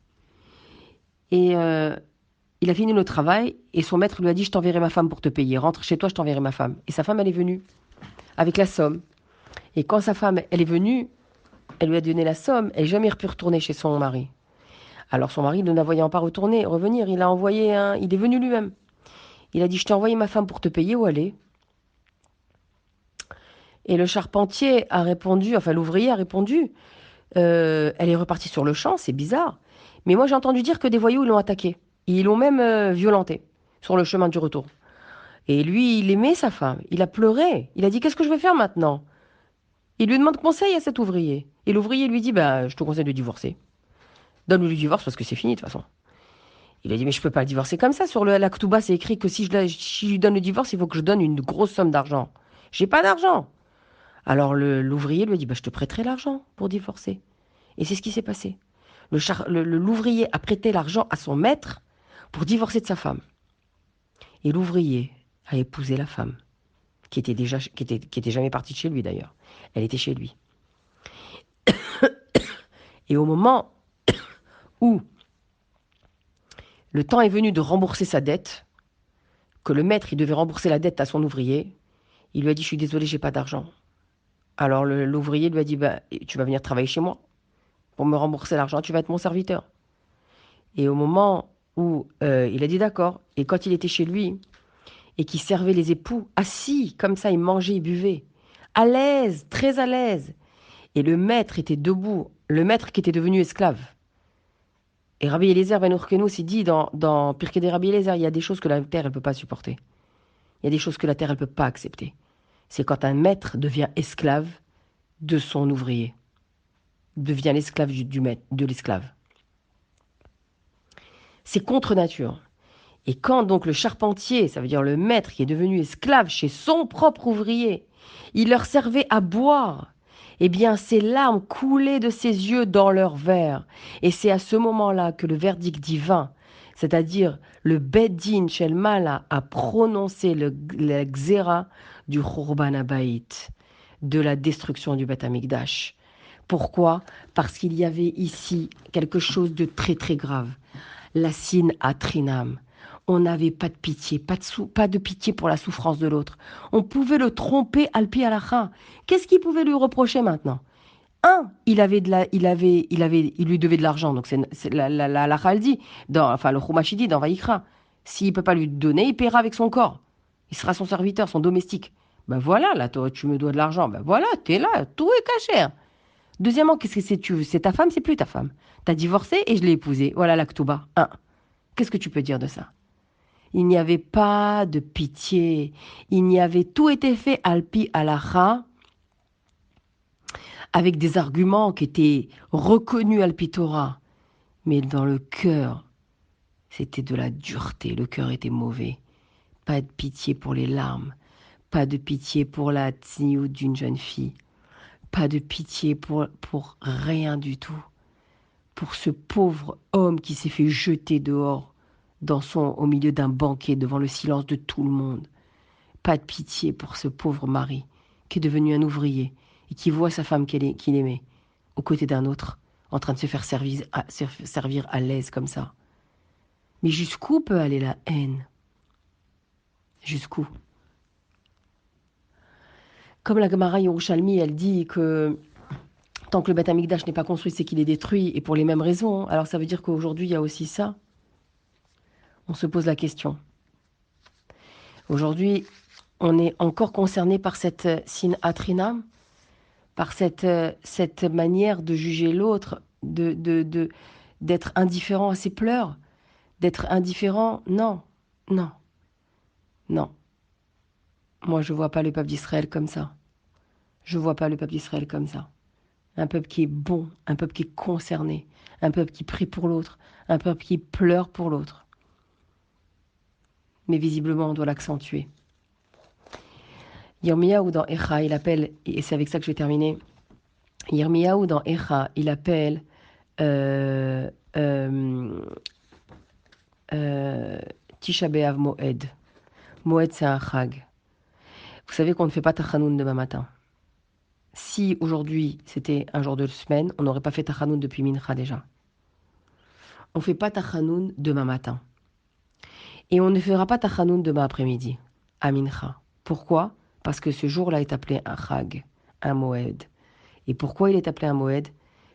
Et il a fini le travail, et son maître lui a dit, je t'enverrai ma femme pour te payer. Rentre chez toi, je t'enverrai ma femme. Et sa femme, elle est venue avec la somme. Et quand sa femme, elle est venue, elle lui a donné la somme, elle n'a jamais pu retourner chez son mari. Alors son mari, ne la voyant pas revenir, il est venu lui-même. Il a dit, je t'ai envoyé ma femme pour te payer, où elle est? Et le charpentier a répondu, enfin l'ouvrier a répondu, elle est repartie sur le champ, c'est bizarre. Mais moi j'ai entendu dire que des voyous l'ont attaquée. Ils l'ont même violentée sur le chemin du retour. Et lui, il aimait sa femme, il a pleuré. Il a dit, qu'est-ce que je vais faire maintenant? Il lui demande conseil à cet ouvrier. Et l'ouvrier lui dit, bah, je te conseille de divorcer. Donne-lui le divorce parce que c'est fini de toute façon. Il a dit, mais je peux pas le divorcer comme ça. Sur la Ketouba, c'est écrit que si je lui donne le divorce, il faut que je donne une grosse somme d'argent. J'ai pas d'argent. Alors l'ouvrier lui a dit, bah, je te prêterai l'argent pour divorcer. Et c'est ce qui s'est passé. L'ouvrier a prêté l'argent à son maître pour divorcer de sa femme. Et l'ouvrier a épousé la femme, qui était jamais partie de chez lui d'ailleurs. Elle était chez lui. Et au moment où le temps est venu de rembourser sa dette, que le maître il devait rembourser la dette à son ouvrier, il lui a dit, je suis désolé, j'ai pas d'argent. Alors l'ouvrier lui a dit, bah, tu vas venir travailler chez moi pour me rembourser l'argent, tu vas être mon serviteur. Et au moment où il a dit d'accord, et quand il était chez lui, et qu'il servait les époux, assis, comme ça, il mangeait, il buvait, à l'aise, très à l'aise. Et le maître était debout, le maître qui était devenu esclave. Et Rabbi Eliezer Ben Urkenus, il dit dans Pirkei de Rabbi Eliezer, il y a des choses que la terre, elle peut pas supporter. Il y a des choses que la terre, elle peut pas accepter. C'est quand un maître devient esclave de son ouvrier, devient l'esclave du maître, de l'esclave. C'est contre nature. Et quand donc le charpentier, ça veut dire le maître qui est devenu esclave chez son propre ouvrier, il leur servait à boire, eh bien ses larmes coulaient de ses yeux dans leur verre. Et c'est à ce moment-là que le verdict divin, c'est-à-dire le Beddin Shel Mala, a prononcé la xéra du Khurban Abayit, de la destruction du Beth Amikdash. Pourquoi? Parce qu'il y avait ici quelque chose de très très grave. La sine à Trinam. On n'avait pas de pitié, pas de pitié pour la souffrance de l'autre. On pouvait le tromper alpi alacha. Qu'est-ce qu'il pouvait lui reprocher maintenant? Un, il lui devait de l'argent. Donc c'est la halakha, elle dit, enfin le Chumash il dit dans Vaïkra, s'il peut pas lui donner, il paiera avec son corps. Il sera son serviteur, son domestique. Ben voilà, là toi, tu me dois de l'argent. Ben voilà, t'es là, tout est caché. Deuxièmement, qu'est-ce que c'est? C'est ta femme, c'est plus ta femme. T'as divorcé et je l'ai épousée. Voilà la Ktouba. Un. Qu'est-ce que tu peux dire de ça? Il n'y avait pas de pitié. Il n'y avait tout été fait alpi alacha avec des arguments qui étaient reconnus alpi Torah. Mais dans le cœur, c'était de la dureté. Le cœur était mauvais. Pas de pitié pour les larmes. Pas de pitié pour la tsniout d'une jeune fille. Pas de pitié pour rien du tout. Pour ce pauvre homme qui s'est fait jeter dehors au milieu d'un banquet devant le silence de tout le monde. Pas de pitié pour ce pauvre mari qui est devenu un ouvrier et qui voit sa femme qu'il aimait aux côtés d'un autre en train de se faire servir à l'aise comme ça. Mais jusqu'où peut aller la haine? Jusqu'où? Comme la Gemara Yerushalmi, elle dit que tant que le Beth Amikdash n'est pas construit, c'est qu'il est détruit, et pour les mêmes raisons. Alors ça veut dire qu'aujourd'hui, il y a aussi ça. On se pose la question. Aujourd'hui, on est encore concerné par cette sinatrinam, par cette manière de juger l'autre, d'être indifférent à ses pleurs, d'être indifférent. Non, non, non. Moi, je ne vois pas le peuple d'Israël comme ça. Je ne vois pas le peuple d'Israël comme ça. Un peuple qui est bon, un peuple qui est concerné, un peuple qui prie pour l'autre, un peuple qui pleure pour l'autre. Mais visiblement, on doit l'accentuer. Yirmiyahu dans Echa, il appelle, et c'est avec ça que je vais terminer, Yirmiyahu dans Echa, il appelle euh, euh, Tisha B'Av Moed. Moed, c'est un chag. Vous savez qu'on ne fait pas Tachanoun demain matin. Si aujourd'hui c'était un jour de semaine, on n'aurait pas fait Tachanoun depuis Mincha déjà. On ne fait pas Tachanoun demain matin. Et on ne fera pas Tachanoun demain après-midi, à Mincha. Pourquoi? Parce que ce jour-là est appelé un chag, un Moed. Et pourquoi il est appelé un Moed?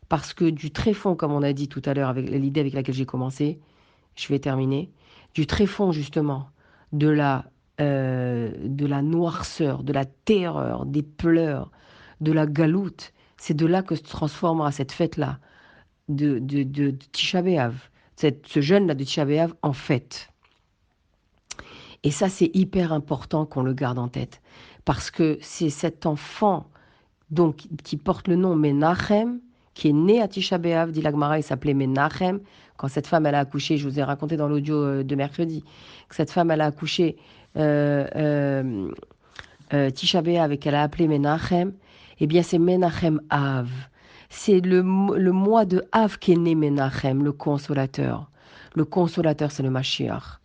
Parce que du tréfond, comme on a dit tout à l'heure, avec l'idée avec laquelle j'ai commencé, je vais terminer, du tréfond justement, de la noirceur, de la terreur, des pleurs, de la galoute, c'est de là que se transformera cette fête-là de Tisha B'Av, ce jeûne-là de Tisha B'Av en fête. Et ça, c'est hyper important qu'on le garde en tête, parce que c'est cet enfant donc, qui porte le nom Menachem, qui est né à Tisha B'Av, dit la Gemara, il s'appelait Menachem. Quand cette femme, elle a accouché, je vous ai raconté dans l'audio de mercredi, que cette femme, elle a accouché euh, euh, Tisha B'Av et qu'elle a appelé Menachem, eh bien c'est Menachem Av. C'est le mois de Av qu'est né Menachem, le consolateur. Le consolateur, c'est le Mashiach.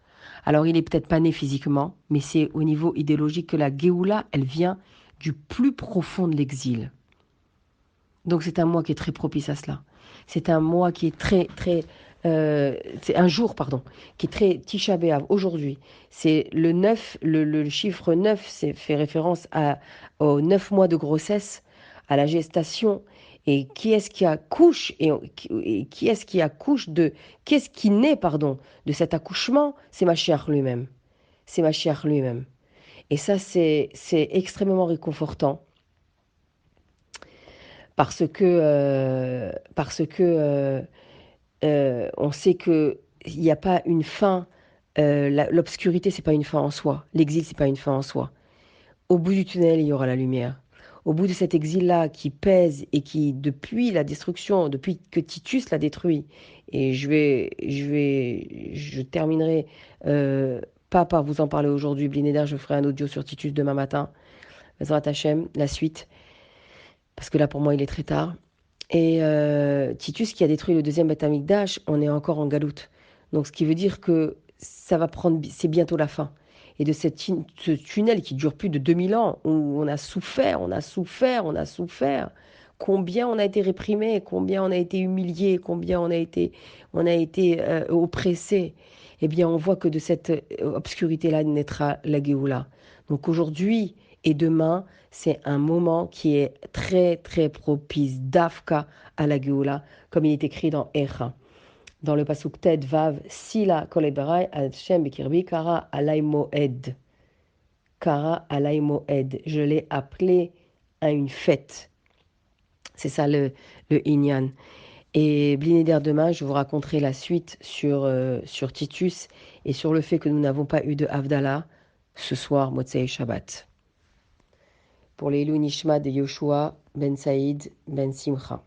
Alors il est peut-être pas né physiquement, mais c'est au niveau idéologique que la Géoula, elle vient du plus profond de l'exil. Donc c'est un mois qui est très propice à cela. C'est un mois qui est c'est un jour, pardon, qui est très Tisha B'Av, aujourd'hui. C'est le 9, le chiffre 9, c'est fait référence aux 9 mois de grossesse, à la gestation. Et qui est-ce qui accouche et qui est-ce qui accouche de... Qui est-ce qui naît, pardon, de cet accouchement? C'est Mashiach lui-même. C'est Mashiach lui-même. Et ça, c'est extrêmement réconfortant parce que On sait qu'il n'y a pas une fin. L'obscurité, c'est pas une fin en soi. L'exil, c'est pas une fin en soi. Au bout du tunnel, il y aura la lumière. Au bout de cet exil-là qui pèse et qui, depuis la destruction, depuis que Titus l'a détruit, et je terminerai pas par vous en parler aujourd'hui, Blinéder, je ferai un audio sur Titus demain matin, Bezrat Hachem, la suite, parce que là pour moi il est très tard. Et Titus qui a détruit le deuxième Beth Amikdash, on est encore en galoute. Donc ce qui veut dire que ça va prendre, c'est bientôt la fin. Et de ce tunnel qui dure plus de 2000 ans, où on a souffert, on a souffert, on a souffert, combien on a été réprimé, combien on a été humilié, combien on a été oppressé, eh bien on voit que de cette obscurité-là naîtra la Géoula. Donc aujourd'hui et demain, c'est un moment qui est très très propice d'Afka à la Géoula, comme il est écrit dans Echa. Dans le pasuk Ted Vav, Sila Koleberai Hashem Bekirbi Kara Alay Moed. Kara Alay Moed. Je l'ai appelé à une fête. C'est ça le Inyan. Et Blinéder demain, je vous raconterai la suite sur Titus et sur le fait que nous n'avons pas eu de Havdalah ce soir, Motzei Shabbat. Pour les Nishma de Yoshua Ben Saïd Ben Simcha.